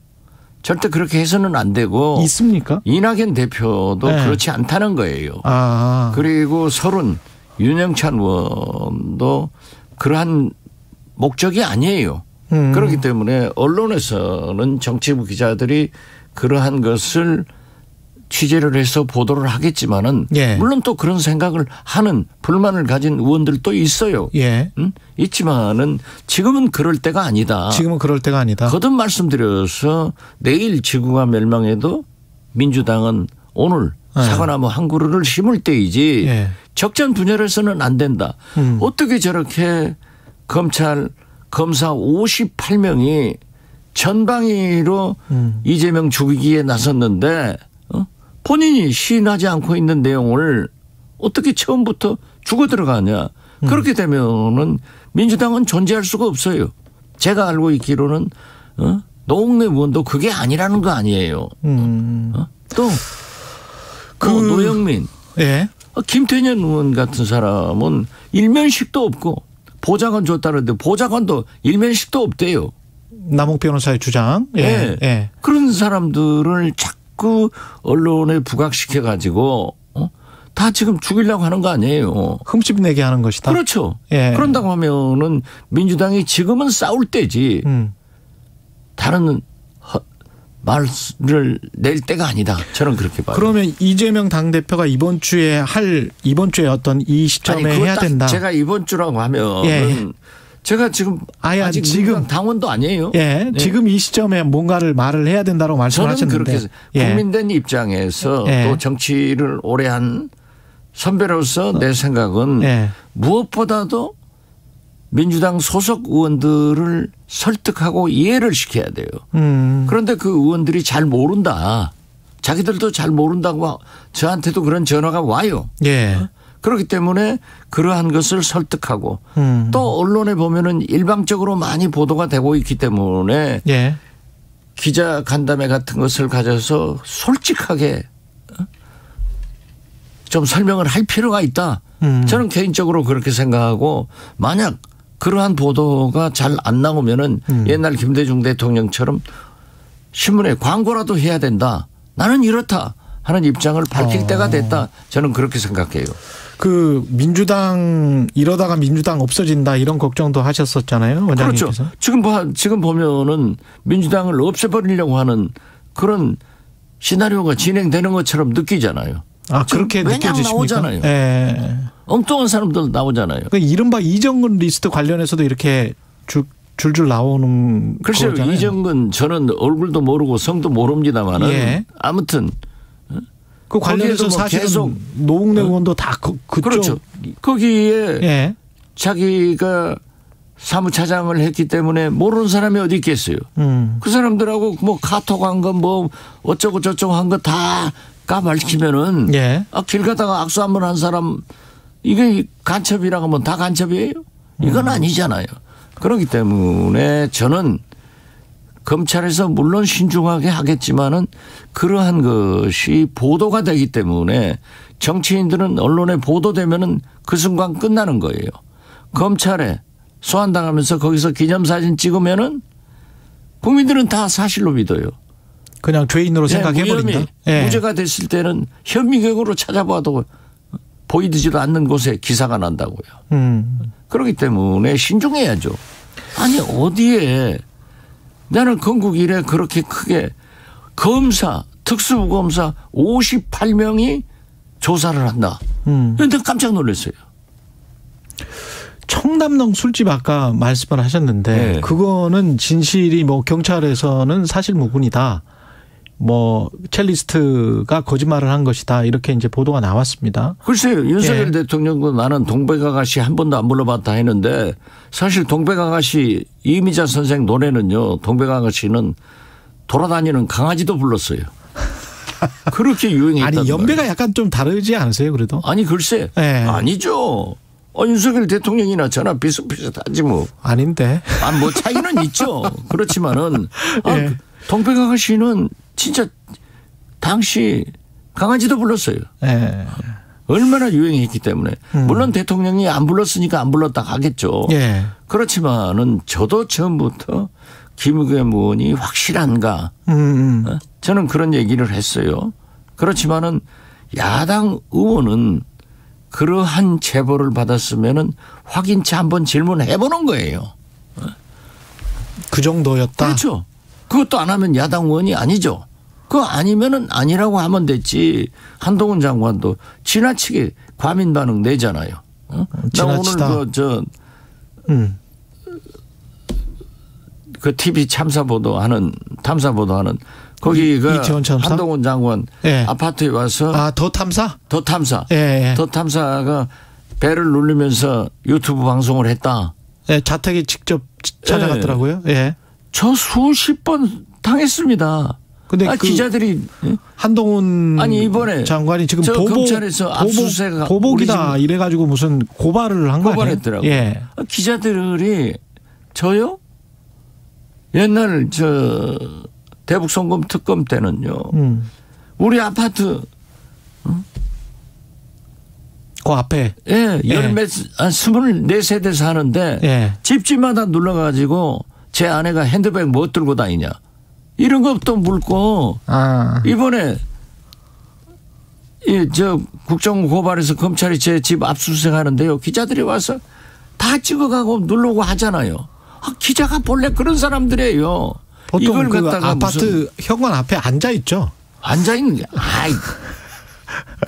절대 그렇게 해서는 안 되고 있습니까? 이낙연 대표도 네. 그렇지 않다는 거예요. 아. 그리고 서른 윤영찬 의원도 그러한 목적이 아니에요. 그렇기 때문에 언론에서는 정치부 기자들이 그러한 것을 취재를 해서 보도를 하겠지만은 예. 물론 또 그런 생각을 하는 불만을 가진 의원들도 있어요. 예. 있지만은 지금은 그럴 때가 아니다. 지금은 그럴 때가 아니다. 거듭 말씀드려서 내일 지구가 멸망해도 민주당은 오늘 사과나무 한 그루를 심을 때이지 예. 적전 분열해서는 안 된다. 어떻게 저렇게 검사 58명이 전방위로 이재명 죽이기에 나섰는데 본인이 시인하지 않고 있는 내용을 어떻게 처음부터 죽어 들어가냐. 그렇게 되면은 민주당은 존재할 수가 없어요. 제가 알고 있기로는 노웅래 의원도 그게 아니라는 거 아니에요. 또 노영민, 예. 김태년 의원 같은 사람은 일면식도 없고 보좌관 줬다는데 보좌관도 일면식도 없대요. 남욱 변호사의 주장. 예. 네. 예. 그런 사람들을 자꾸 언론에 부각시켜 가지고 다 지금 죽이려고 하는 거 아니에요. 흠집 내게 하는 것이다. 그렇죠. 예. 그런다고 하면은 민주당이 지금은 싸울 때지 다른 말을 낼 때가 아니다. 저는 그렇게 봐요. 그러면 이재명 당대표가 이번 주에 어떤 이 시점에 해야 된다. 제가 이번 주라고 하면 예. 제가 지금 아직 지금 당원도 아니에요. 예. 네. 지금 이 시점에 뭔가를 말을 해야 된다고 말씀하셨는데. 저는 그렇게 예. 국민된 입장에서 예. 또 정치를 오래 한 선배로서 내 생각은 예. 무엇보다도 민주당 소속 의원들을 설득하고 이해를 시켜야 돼요. 그런데 그 의원들이 잘 모른다. 자기들도 잘 모른다고 저한테도 그런 전화가 와요. 예. 그렇기 때문에 그러한 것을 설득하고 또 언론에 보면은 일방적으로 많이 보도가 되고 있기 때문에 예. 기자 간담회 같은 것을 가져서 솔직하게 좀 설명을 할 필요가 있다. 저는 개인적으로 그렇게 생각하고 만약 그러한 보도가 잘 안 나오면은 옛날 김대중 대통령처럼 신문에 광고라도 해야 된다. 나는 이렇다 하는 입장을 밝힐 때가 됐다. 저는 그렇게 생각해요. 그 민주당 이러다가 민주당 없어진다 이런 걱정도 하셨었잖아요. 원장님께서. 그렇죠. 지금 보면은 민주당을 없애버리려고 하는 그런 시나리오가 진행되는 것처럼 느끼잖아요. 아 그렇게 느껴지십니까? 나오잖아요. 예. 엉뚱한 사람들 나오잖아요. 그 이른바 이정근 리스트 관련해서도 이렇게 줄줄 나오는 글쎄요. 거잖아요. 이정근 저는 얼굴도 모르고 성도 모릅니다만은 예. 아무튼 그 관련해서 뭐 사실은 계속 노웅래 의원도 다 그쪽. 그렇죠. 거기에 예. 자기가 사무차장을 했기 때문에 모르는 사람이 어디 있겠어요. 그 사람들하고 뭐 카톡 한 거 뭐 어쩌고 저쩌고 한 거 다 까발치면은 예. 길 가다가 악수 한번 한 사람 이게 간첩이라고 하면 다 간첩이에요? 이건 아니잖아요. 그렇기 때문에 저는 검찰에서 물론 신중하게 하겠지만은 그러한 것이 보도가 되기 때문에 정치인들은 언론에 보도되면은 그 순간 끝나는 거예요. 검찰에 소환당하면서 거기서 기념사진 찍으면은 국민들은 다 사실로 믿어요. 그냥 죄인으로 생각해버린다. 예. 무죄가 됐을 때는 현미경으로 찾아봐도 보이지도 않는 곳에 기사가 난다고요. 그렇기 때문에 신중해야죠. 아니 어디에 나는 건국 이래 그렇게 크게 검사 특수부검사 58명이 조사를 한다. 그런데 깜짝 놀랐어요. 청담동 술집 아까 말씀을 하셨는데 네. 그거는 진실이 뭐 경찰에서는 사실무근이다. 뭐 첼리스트가 거짓말을 한 것이다. 이렇게 이제 보도가 나왔습니다. 글쎄요. 윤석열 예. 대통령도 나는 동백아가씨 한 번도 안 불러봤다 했는데 사실 동백아가씨 이미자 선생 노래는요. 동백아가씨는 돌아다니는 강아지도 불렀어요. 그렇게 유행했단 아니 연배가 약간 좀 다르지 않으세요? 그래도? 아니 글쎄. 예. 아니죠. 윤석열 대통령이나 저나 비슷비슷하지 뭐. 아닌데. 뭐 차이는 있죠. 그렇지만은 예. 동백아가씨는 진짜 당시 강아지도 불렀어요. 예. 얼마나 유행했기 때문에. 물론 대통령이 안 불렀으니까 안 불렀다 하겠죠. 예. 그렇지만은 저도 처음부터 김의겸 확실한가. 저는 그런 얘기를 했어요. 그렇지만은 야당 의원은 그러한 제보를 받았으면은 확인차 한번 질문해 보는 거예요. 그 정도였다. 그렇죠. 그것도 안 하면 야당 의원이 아니죠. 그거 아니면은 아니라고 하면 됐지. 한동훈 장관도 지나치게 과민 반응 내잖아요. 나 오늘 그 TV 탐사 보도하는 거기 그 한동훈 장관 예. 아파트에 와서 더 탐사? 더 탐사. 예. 더 탐사가 배를 누르면서 유튜브 방송을 했다. 예, 자택에 직접 찾아갔더라고요. 예. 저 수십 번 당했습니다. 근데 기자들이 한동훈 이번에 장관이 지금 검찰에서 압수수색 보복이다 이래가지고 무슨 고발을 한 거예요. 고발했더라고요. 예. 기자들이 저요? 옛날 대북 송금 특검 때는요. 우리 아파트 그 앞에 예, 24세대 사는데 예. 집집마다 눌러가지고 제 아내가 핸드백 뭐 들고 다니냐 이런 것도 묻고 이번에 국정원 고발해서 검찰이 제 집 압수수색하는데요. 기자들이 와서 다 찍어가고 누르고 하잖아요. 기자가 본래 그런 사람들이에요. 보통 이걸 그 갖다가 아파트 현관 앞에 앉아 있죠. 앉아 있는 게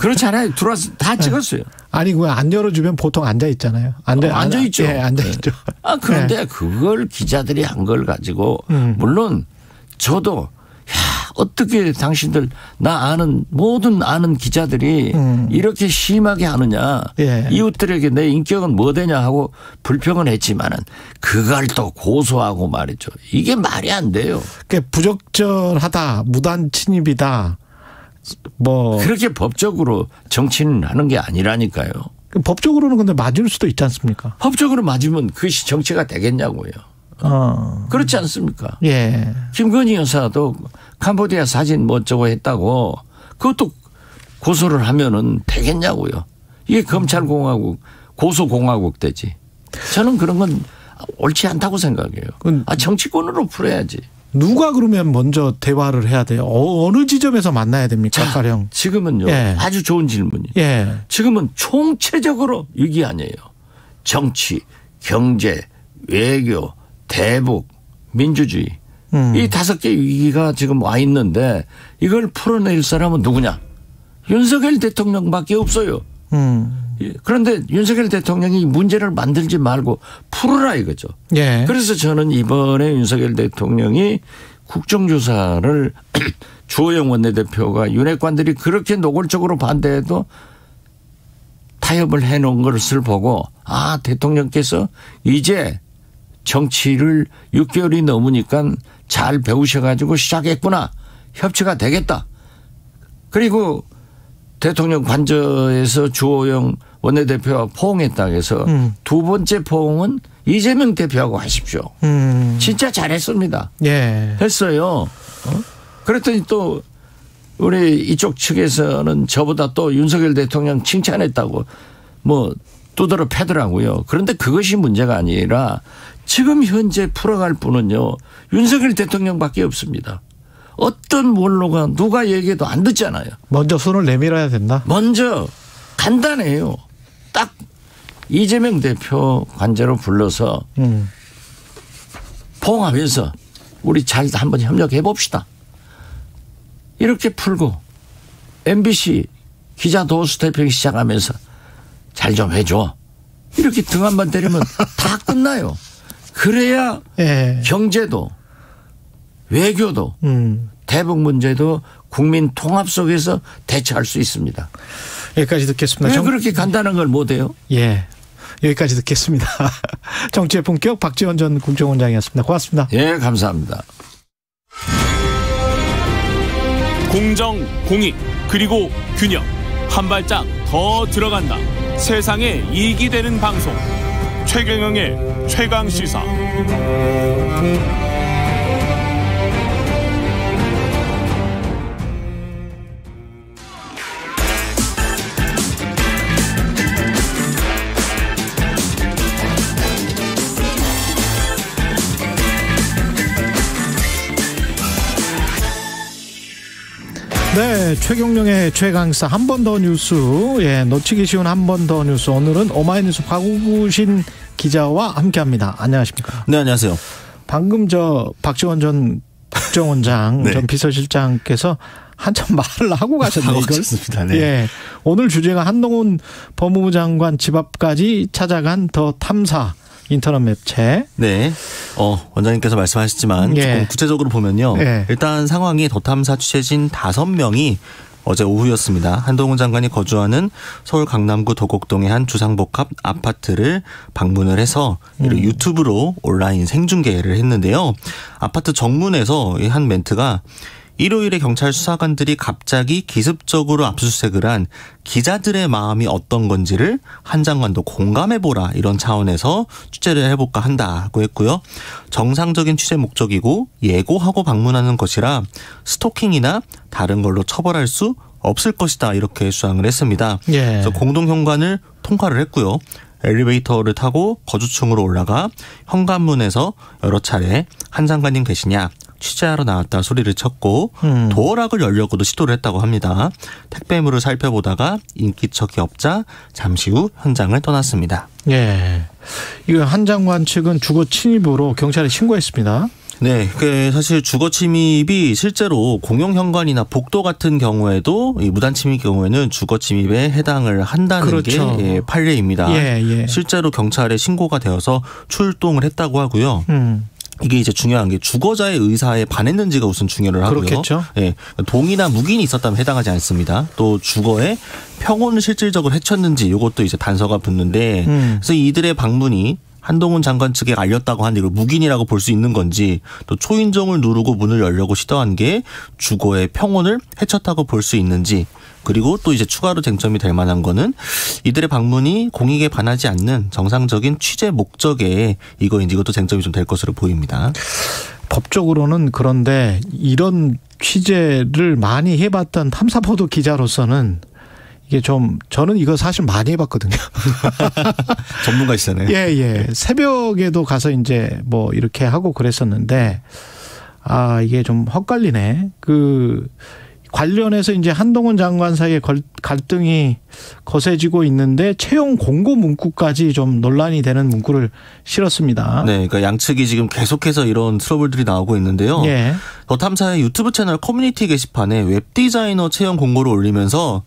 그렇지 않아요. 들어와서 다 찍었어요. 아니 그 안 열어주면 보통 앉아 있잖아요. 앉아 있죠. 예, 앉아 있죠. 그런데 그걸 기자들이 한 걸 가지고 물론 저도 어떻게 당신들 나 아는 모든 아는 기자들이 이렇게 심하게 하느냐. 예. 이웃들에게 내 인격은 뭐 되냐 하고 불평은 했지만은 그걸 또 고소하고 말이죠. 이게 말이 안 돼요. 그러니까 부적절하다, 무단 침입이다. 뭐 그렇게 법적으로 정치는 하는 게 아니라니까요. 법적으로는 근데 맞을 수도 있지 않습니까? 법적으로 맞으면 그것이 정치가 되겠냐고요. 그렇지 않습니까? 예. 김건희 여사도 캄보디아 사진 뭐 어쩌고 했다고 그것도 고소를 하면은 되겠냐고요. 이게 검찰공화국 고소공화국 되지. 저는 그런 건 옳지 않다고 생각해요. 정치권으로 풀어야지. 누가 그러면 먼저 대화를 해야 돼요? 어느 지점에서 만나야 됩니까? 가령. 지금은요. 예. 아주 좋은 질문이에요. 예. 지금은 총체적으로 위기 아니에요. 정치, 경제, 외교, 대북, 민주주의. 이 5개 위기가 지금 와 있는데 이걸 풀어낼 사람은 누구냐? 윤석열 대통령밖에 없어요. 그런데 윤석열 대통령이 문제를 만들지 말고 풀어라 이거죠. 예. 그래서 저는 이번에 윤석열 대통령이 국정조사를 주호영 원내대표가 윤핵관들이 그렇게 노골적으로 반대해도 타협을 해놓은 것을 보고 대통령께서 이제 정치를 6개월이 넘으니까 잘 배우셔가지고 시작했구나. 협치가 되겠다. 그리고 대통령 관저에서 주호영 원내대표와 포옹했다고 해서 두 번째 포옹은 이재명 대표하고 하십시오. 진짜 잘했습니다. 예. 했어요. 그랬더니 또 우리 이쪽 측에서는 저보다 또 윤석열 대통령 칭찬했다고 뭐 두드러 패더라고요. 그런데 그것이 문제가 아니라 지금 현재 풀어갈 분은요. 윤석열 대통령밖에 없습니다. 어떤 원로가 누가 얘기해도 안 듣잖아요. 먼저 손을 내밀어야 된다. 먼저 간단해요. 딱 이재명 대표 관저로 불러서 포옹하면서 우리 잘 한번 협력해 봅시다. 이렇게 풀고 MBC 기자 도수 대표기 시작하면서 잘 좀 해줘. 이렇게 등 한번 때리면 다 끝나요. 그래야 예. 경제도 외교도 대북 문제도 국민 통합 속에서 대처할 수 있습니다. 여기까지 듣겠습니다. 왜 그렇게 간단한 걸 못해요? 예. 여기까지 듣겠습니다. 정치의 본격 박지원 전 국정원장이었습니다. 고맙습니다. 예, 감사합니다. 공정, 공익, 그리고 균형. 한 발짝 더 들어간다. 세상에 이익이 되는 방송. 최경영의 최강시사. 네, 최경영의 최강사 한 번 더 뉴스. 예, 놓치기 쉬운 한 번 더 뉴스. 오늘은 오마이뉴스 박우신 기자와 함께합니다. 안녕하십니까? 네, 안녕하세요. 방금 박지원 전 국정원장 네. 전 비서실장께서 한참 말을 하고 가셨네요. 이걸. 그렇습니다. 네. 예, 오늘 주제가 한동훈 법무부 장관 집 앞까지 찾아간 더 탐사. 인터넷 매체. 네. 원장님께서 말씀하셨지만 예. 조금 구체적으로 보면요. 예. 일단 상황이 더 탐사 취재진 5명이 어제 오후였습니다. 한동훈 장관이 거주하는 서울 강남구 도곡동의 한 주상복합 아파트를 방문을 해서 이를 유튜브로 온라인 생중계를 했는데요. 아파트 정문에서 이 한 멘트가 일요일에 경찰 수사관들이 갑자기 기습적으로 압수수색을 한 기자들의 마음이 어떤 건지를 한 장관도 공감해보라 이런 차원에서 취재를 해볼까 한다고 했고요. 정상적인 취재 목적이고 예고하고 방문하는 것이라 스토킹이나 다른 걸로 처벌할 수 없을 것이다 이렇게 주장을 했습니다. 예. 그래서 공동현관을 통과를 했고요. 엘리베이터를 타고 거주층으로 올라가 현관문에서 여러 차례 한 장관님 계시냐 취재하러 나왔다 소리를 쳤고 도어락을 열려고도 시도를 했다고 합니다. 택배물을 살펴보다가 인기척이 없자 잠시 후 현장을 떠났습니다. 예, 이거 한 장관 측은 주거 침입으로 경찰에 신고했습니다. 네, 사실 주거 침입이 실제로 공용 현관이나 복도 같은 경우에도 이 무단 침입 경우에는 주거 침입에 해당을 한다는 그렇죠. 게 판례입니다. 예. 실제로 경찰에 신고가 되어서 출동을 했다고 하고요. 이게 이제 중요한 게 주거자의 의사에 반했는지가 우선 중요를 하고요. 그렇겠죠. 예, 동의나 묵인이 있었다면 해당하지 않습니다. 또 주거에 평온을 실질적으로 해쳤는지 이것도 이제 단서가 붙는데 그래서 이들의 방문이 한동훈 장관 측에 알렸다고 하는데 이걸 묵인이라고 볼 수 있는 건지 또 초인종을 누르고 문을 열려고 시도한 게 주거의 평온을 해쳤다고 볼 수 있는지 그리고 또 이제 추가로 쟁점이 될 만한 거는 이들의 방문이 공익에 반하지 않는 정상적인 취재 목적에 이것도 쟁점이 좀 될 것으로 보입니다. 법적으로는 그런데 이런 취재를 많이 해봤던 탐사보도 기자로서는 이게 좀 저는 이거 사실 많이 해봤거든요. 전문가시잖아요. 예. 새벽에도 가서 이제 뭐 이렇게 하고 그랬었는데 이게 좀 헛갈리네. 관련해서 이제 한동훈 장관 사이에 갈등이 거세지고 있는데 채용 공고 문구까지 좀 논란이 되는 문구를 실었습니다. 네, 그러니까 양측이 지금 계속해서 이런 트러블들이 나오고 있는데요. 예. 더 탐사의 유튜브 채널 커뮤니티 게시판에 웹디자이너 채용 공고를 올리면서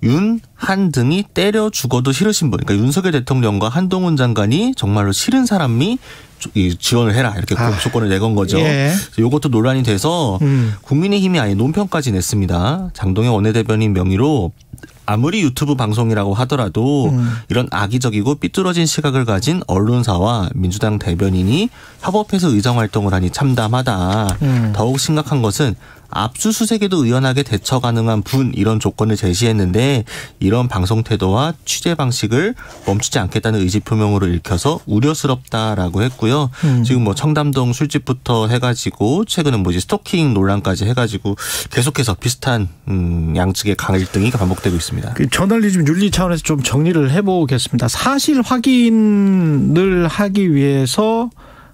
윤, 한 등이 때려 죽어도 싫으신 분, 그러니까 윤석열 대통령과 한동훈 장관이 정말로 싫은 사람이 지원을 해라 이렇게 조건을 내건 거죠. 예. 이것도 논란이 돼서 국민의힘이 아예 논평까지 냈습니다. 장동영 원내대변인 명의로 아무리 유튜브 방송이라고 하더라도 이런 악의적이고 삐뚤어진 시각을 가진 언론사와 민주당 대변인이 협업해서 의정활동을 하니 참담하다. 더욱 심각한 것은 압수수색에도 의연하게 대처 가능한 분 이런 조건을 제시했는데 이런 방송 태도와 취재 방식을 멈추지 않겠다는 의지 표명으로 읽혀서 우려스럽다라고 했고요. 지금 뭐 청담동 술집부터 해가지고 최근은 뭐지 스토킹 논란까지 해가지고 계속해서 비슷한 양측의 갈등이 반복되고 있습니다. 그 저널리즘 윤리 차원에서 좀 정리를 해보겠습니다. 사실 확인을 하기 위해서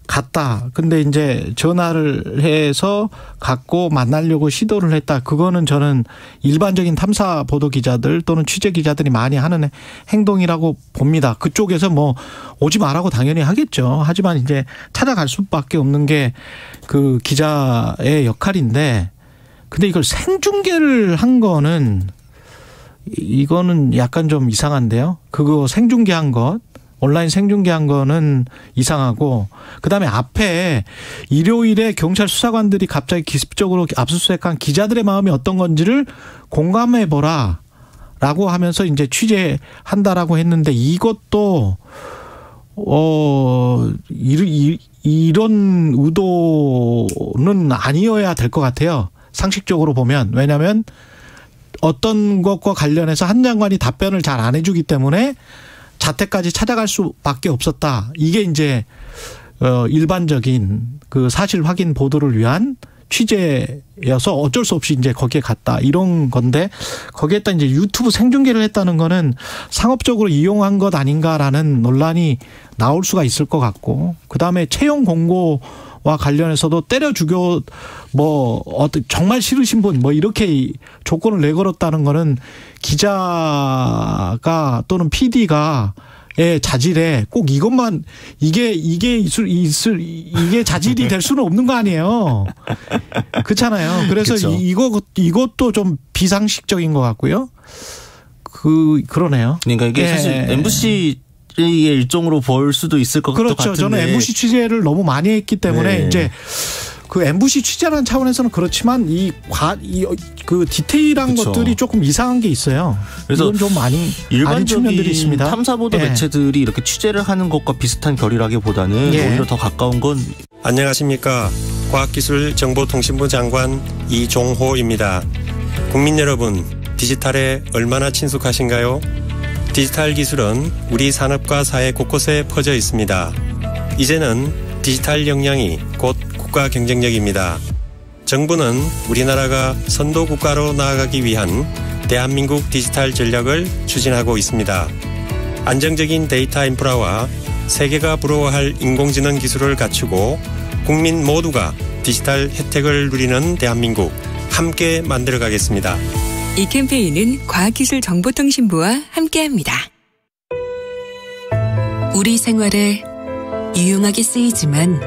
갔다. 근데 이제 전화를 해서 갖고 만나려고 시도를 했다. 그거는 저는 일반적인 탐사 보도 기자들 또는 취재 기자들이 많이 하는 행동이라고 봅니다. 그쪽에서 뭐 오지 말라고 당연히 하겠죠. 하지만 이제 찾아갈 수밖에 없는 게 그 기자의 역할인데 근데 이걸 생중계를 한 거는 이거는 약간 좀 이상한데요. 그거 생중계한 것. 온라인 생중계한 거는 이상하고 그다음에 앞에 일요일에 경찰 수사관들이 갑자기 기습적으로 압수수색한 기자들의 마음이 어떤 건지를 공감해보라 라고 하면서 이제 취재한다라고 했는데 이것도 이런 의도는 아니어야 될 것 같아요. 상식적으로 보면. 왜냐하면 어떤 것과 관련해서 한 장관이 답변을 잘 안 해주기 때문에 자택까지 찾아갈 수밖에 없었다. 이게 이제 일반적인 그 사실 확인 보도를 위한 취재여서 어쩔 수 없이 이제 거기에 갔다. 이런 건데 거기에다 이제 유튜브 생중계를 했다는 거는 상업적으로 이용한 것 아닌가라는 논란이 나올 수가 있을 것 같고 그다음에 채용 공고와 관련해서도 때려 죽여 뭐 정말 싫으신 분 뭐 이렇게 조건을 내걸었다는 거는 기자가 또는 PD가 자질에 꼭 이것만 이게 자질이 될 수는 없는 거 아니에요. 그렇잖아요. 그래서 이것도 좀 비상식적인 것 같고요. 그러네요. 그러니까 이게 사실 MBC 의 일종으로 볼 수도 있을 것 같은데. 그렇죠. 저는 MBC 취재를 너무 많이 했기 때문에 이제 그 MBC 취재라는 차원에서는 그렇지만 그 디테일한 그렇죠. 것들이 조금 이상한 게 있어요. 그래서 이건 좀 아닌 측면들이 있습니다. 탐사보도 매체들이 이렇게 취재를 하는 것과 비슷한 결이라기보다는 오히려 더 가까운 건. 안녕하십니까. 과학기술정보통신부 장관 이종호입니다. 국민 여러분, 디지털에 얼마나 친숙하신가요? 디지털 기술은 우리 산업과 사회 곳곳에 퍼져 있습니다. 이제는 디지털 역량이 곧 국가 경쟁력입니다. 정부는 우리나라가 선도 국가로 나아가기 위한 대한민국 디지털 전략을 추진하고 있습니다. 안정적인 데이터 인프라와 세계가 부러워할 인공지능 기술을 갖추고 국민 모두가 디지털 혜택을 누리는 대한민국 함께 만들어가겠습니다. 이 캠페인은 과학기술정보통신부와 함께합니다. 우리 생활에 유용하게 쓰이지만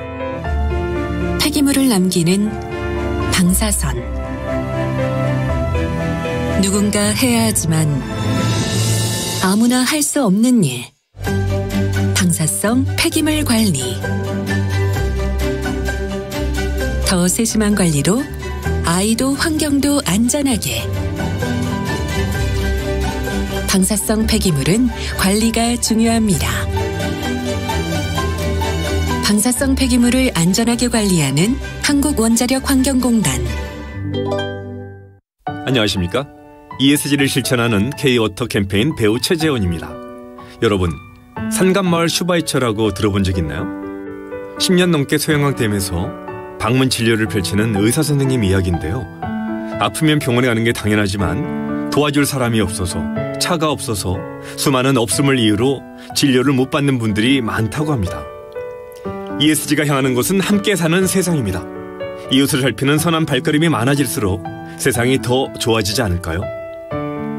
폐기물을 남기는 방사선. 누군가 해야 하지만 아무나 할 수 없는 일. 방사성 폐기물 관리. 더 세심한 관리로 아이도 환경도 안전하게. 방사성 폐기물은 관리가 중요합니다. 방사성 폐기물을 안전하게 관리하는 한국원자력환경공단. 안녕하십니까? ESG를 실천하는 K-워터 캠페인 배우 최재원입니다. 여러분, 산간마을 슈바이처라고 들어본 적 있나요? 10년 넘게 소형화되면서 방문 진료를 펼치는 의사 선생님 이야기인데요. 아프면 병원에 가는 게 당연하지만 도와줄 사람이 없어서, 차가 없어서 수많은 없음을 이유로 진료를 못 받는 분들이 많다고 합니다. ESG가 향하는 곳은 함께 사는 세상입니다. 이웃을 살피는 선한 발걸음이 많아질수록 세상이 더 좋아지지 않을까요?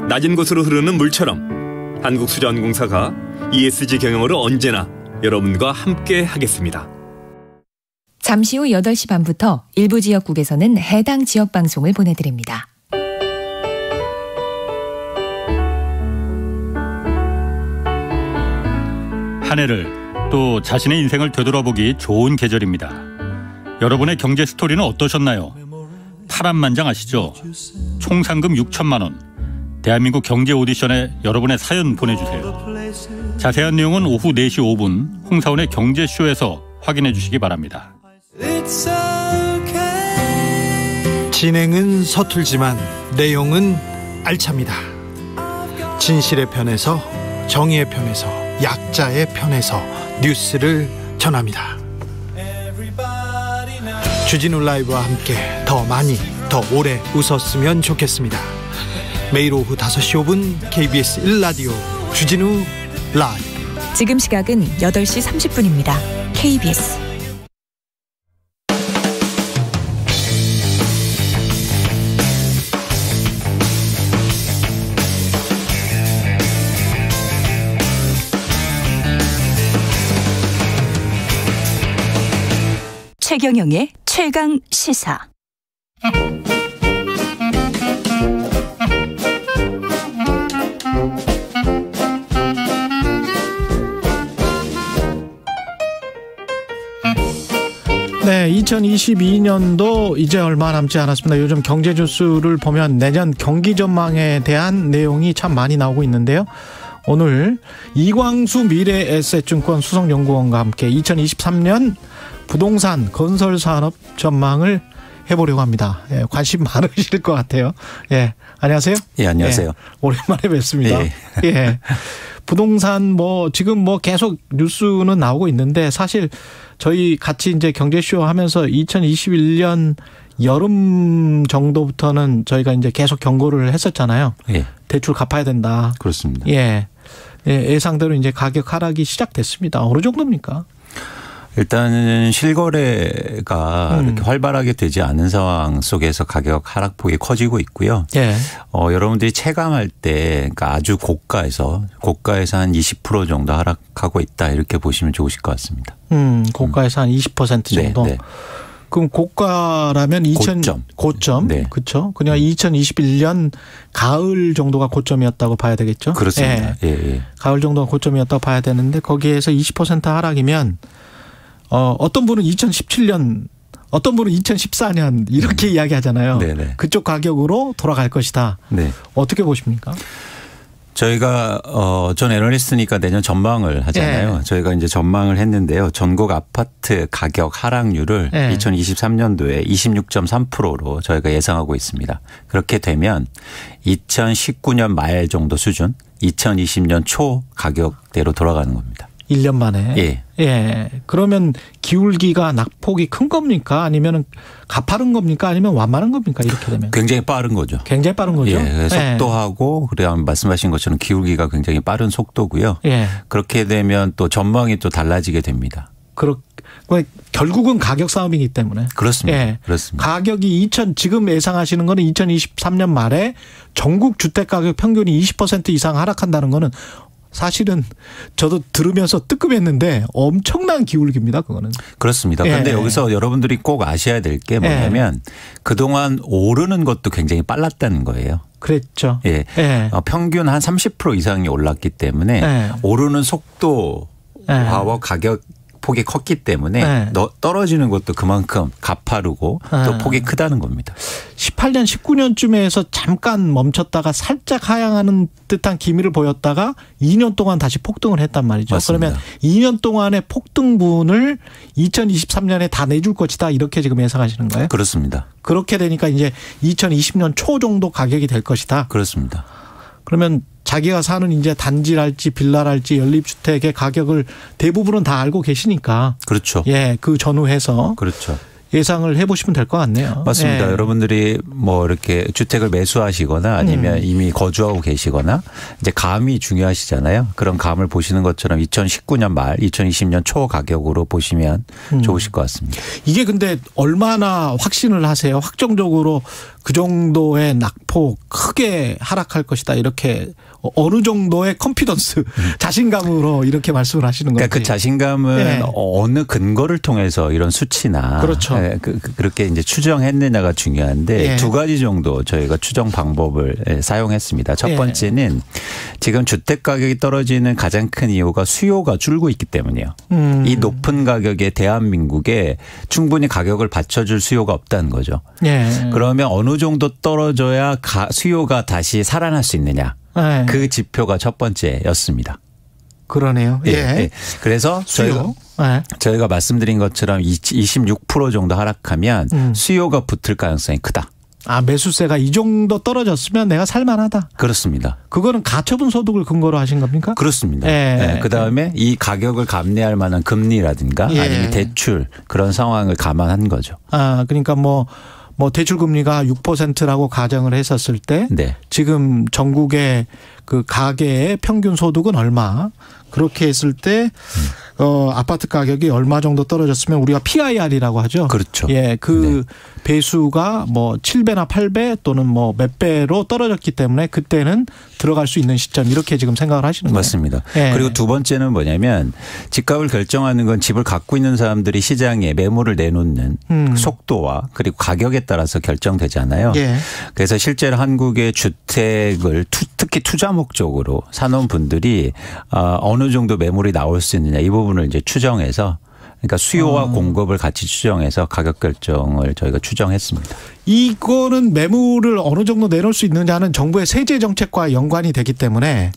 낮은 곳으로 흐르는 물처럼 한국수자원공사가 ESG 경영으로 언제나 여러분과 함께 하겠습니다. 잠시 후 8시 반부터 일부 지역국에서는 해당 지역 방송을 보내드립니다. 한 해를 또 자신의 인생을 되돌아보기 좋은 계절입니다. 여러분의 경제 스토리는 어떠셨나요? 파란만장하시죠? 총 상금 6천만 원. 대한민국 경제 오디션에 여러분의 사연 보내주세요. 자세한 내용은 오후 4시 5분 홍사원의 경제쇼에서 확인해 주시기 바랍니다. 진행은 서툴지만 내용은 알찹니다. 진실의 편에서, 정의의 편에서, 약자의 편에서 뉴스를 전합니다. 주진우 라이브와 함께 더 많이, 더 오래 웃었으면 좋겠습니다. 매일 오후 5시 5분 KBS 1라디오 주진우 라이브. 지금 시각은 8시 30분입니다. KBS. 최경영의 최강 시사. 네, 2022년도 이제 얼마 남지 않았습니다. 요즘 경제 뉴스를 보면 내년 경기 전망에 대한 내용이 참 많이 나오고 있는데요. 오늘 이광수 미래에셋증권 수석연구원과 함께 2023년 부동산 건설 산업 전망을 해보려고 합니다. 예, 관심 많으실 것 같아요. 예, 안녕하세요. 예, 안녕하세요. 예, 오랜만에 뵙습니다. 예. 예. 부동산 지금 계속 뉴스는 나오고 있는데 사실 저희 같이 이제 경제쇼 하면서 2021년 여름 정도부터는 저희가 이제 계속 경고를 했었잖아요. 예. 대출 갚아야 된다. 그렇습니다. 예. 예상대로 이제 가격 하락이 시작됐습니다. 어느 정도입니까? 일단은 실거래가 이렇게 활발하게 되지 않은 상황 속에서 가격 하락폭이 커지고 있고요. 예. 여러분들이 체감할 때 그러니까 아주 고가에서 한 20% 정도 하락하고 있다 이렇게 보시면 좋으실 것 같습니다. 고가에서 한 20% 정도. 네. 그럼 고가라면 고점. 네. 그렇죠. 그냥 2021년 가을 정도가 고점이었다고 봐야 되겠죠. 그렇습니다. 예. 예. 가을 정도가 고점이었다고 봐야 되는데 거기에서 20% 하락이면 어떤 분은 2017년, 어떤 분은 2014년 이렇게 이야기하잖아요. 네네. 그쪽 가격으로 돌아갈 것이다. 네. 어떻게 보십니까? 저희가 전 애널리스트니까 내년 전망을 하잖아요. 네. 저희가 이제 전망을 했는데요. 전국 아파트 가격 하락률을 2023년도에 26.3%로 저희가 예상하고 있습니다. 그렇게 되면 2019년 말 정도 수준, 2020년 초 가격대로 돌아가는 겁니다. 1년 만에. 예. 예. 그러면 기울기가 낙폭이 큰 겁니까? 아니면 가파른 겁니까? 아니면 완만한 겁니까? 이렇게 되면. 굉장히 빠른 거죠. 굉장히 빠른 거죠. 예. 속도하고 그다음 말씀하신 것처럼 기울기가 굉장히 빠른 속도고요. 예. 그렇게 되면 또 전망이 또 달라지게 됩니다. 결국은 가격 싸움이기 때문에. 그렇습니다. 예. 그렇습니다. 가격이 지금 예상하시는 거는 2023년 말에 전국 주택 가격 평균이 20% 이상 하락한다는 거는 사실은 저도 들으면서 뜨끔했는데 엄청난 기울기입니다. 그거는. 그렇습니다. 그런데 여기서 여러분들이 꼭 아셔야 될 게 뭐냐면 그동안 오르는 것도 굉장히 빨랐다는 거예요. 그랬죠. 예. 평균 한 30% 이상이 올랐기 때문에 오르는 속도와 가격 폭이 컸기 때문에 떨어지는 것도 그만큼 가파르고 또 폭이 크다는 겁니다. 18년, 19년쯤에서 잠깐 멈췄다가 살짝 하향하는 듯한 기미를 보였다가 2년 동안 다시 폭등을 했단 말이죠. 맞습니다. 그러면 2년 동안의 폭등분을 2023년에 다 내줄 것이다 이렇게 지금 예상하시는 거예요? 그렇습니다. 그렇게 되니까 이제 2020년 초 정도 가격이 될 것이다. 그렇습니다. 그러면 자기가 사는 이제 단지랄지 빌라랄지 연립주택의 가격을 대부분은 다 알고 계시니까. 그렇죠. 예, 그 전후해서. 그렇죠. 예상을 해보시면 될 것 같네요. 맞습니다. 예. 여러분들이 이렇게 주택을 매수하시거나 아니면 이미 거주하고 계시거나 이제 감이 중요하시잖아요. 그런 감을 보시는 것처럼 2019년 말, 2020년 초 가격으로 보시면 좋으실 것 같습니다. 이게 근데 얼마나 확신을 하세요? 확정적으로 그 정도의 낙폭 크게 하락할 것이다 이렇게 어느 정도의 컨피던스, 자신감으로 이렇게 말씀을 하시는 거예요. 그러니까 그 자신감은 어느 근거를 통해서 이런 수치나 그렇죠. 그렇게 이제 추정했느냐가 중요한데 두 가지 정도 저희가 추정 방법을 사용했습니다. 첫 번째는 지금 주택 가격이 떨어지는 가장 큰 이유가 수요가 줄고 있기 때문이에요. 이 높은 가격에 대한민국에 충분히 가격을 받쳐줄 수요가 없다는 거죠. 그러면 어느 정도 떨어져야 수요가 다시 살아날 수 있느냐. 그 지표가 첫 번째였습니다. 그러네요. 예. 그래서 저희가 말씀드린 것처럼 26% 정도 하락하면 수요가 붙을 가능성이 크다. 매수세가 이 정도 떨어졌으면 내가 살만하다. 그렇습니다. 그거는 가처분 소득을 근거로 하신 겁니까? 그렇습니다. 그다음에 이 가격을 감내할 만한 금리라든가 아니면 대출 그런 상황을 감안한 거죠. 그러니까 뭐 대출 금리가 6%라고 가정을 했었을 때 지금 전국의 그 가계의 평균 소득은 얼마? 그렇게 했을 때 아파트 가격이 얼마 정도 떨어졌으면 우리가 PIR이라고 하죠. 그렇죠. 그 배수가 뭐 7배나 8배 또는 뭐 몇 배로 떨어졌기 때문에 그때는 들어갈 수 있는 시점 이렇게 지금 생각을 하시는 거예요. 맞습니다. 그리고 두 번째는 뭐냐면 집값을 결정하는 건 집을 갖고 있는 사람들이 시장에 매물을 내놓는 속도와 그리고 가격에 따라서 결정되잖아요. 그래서 실제로 한국의 주택을 특히 투자 목적으로 사놓은 분들이 어느 정도 매물이 나올 수 있느냐 이 부분을 이제 추정해서 그러니까 수요와 공급을 같이 추정해서 가격 결정을 저희가 추정했습니다. 이거는 매물을 어느 정도 내놓을 수 있느냐는 정부의 세제 정책과 연관이 되기 때문에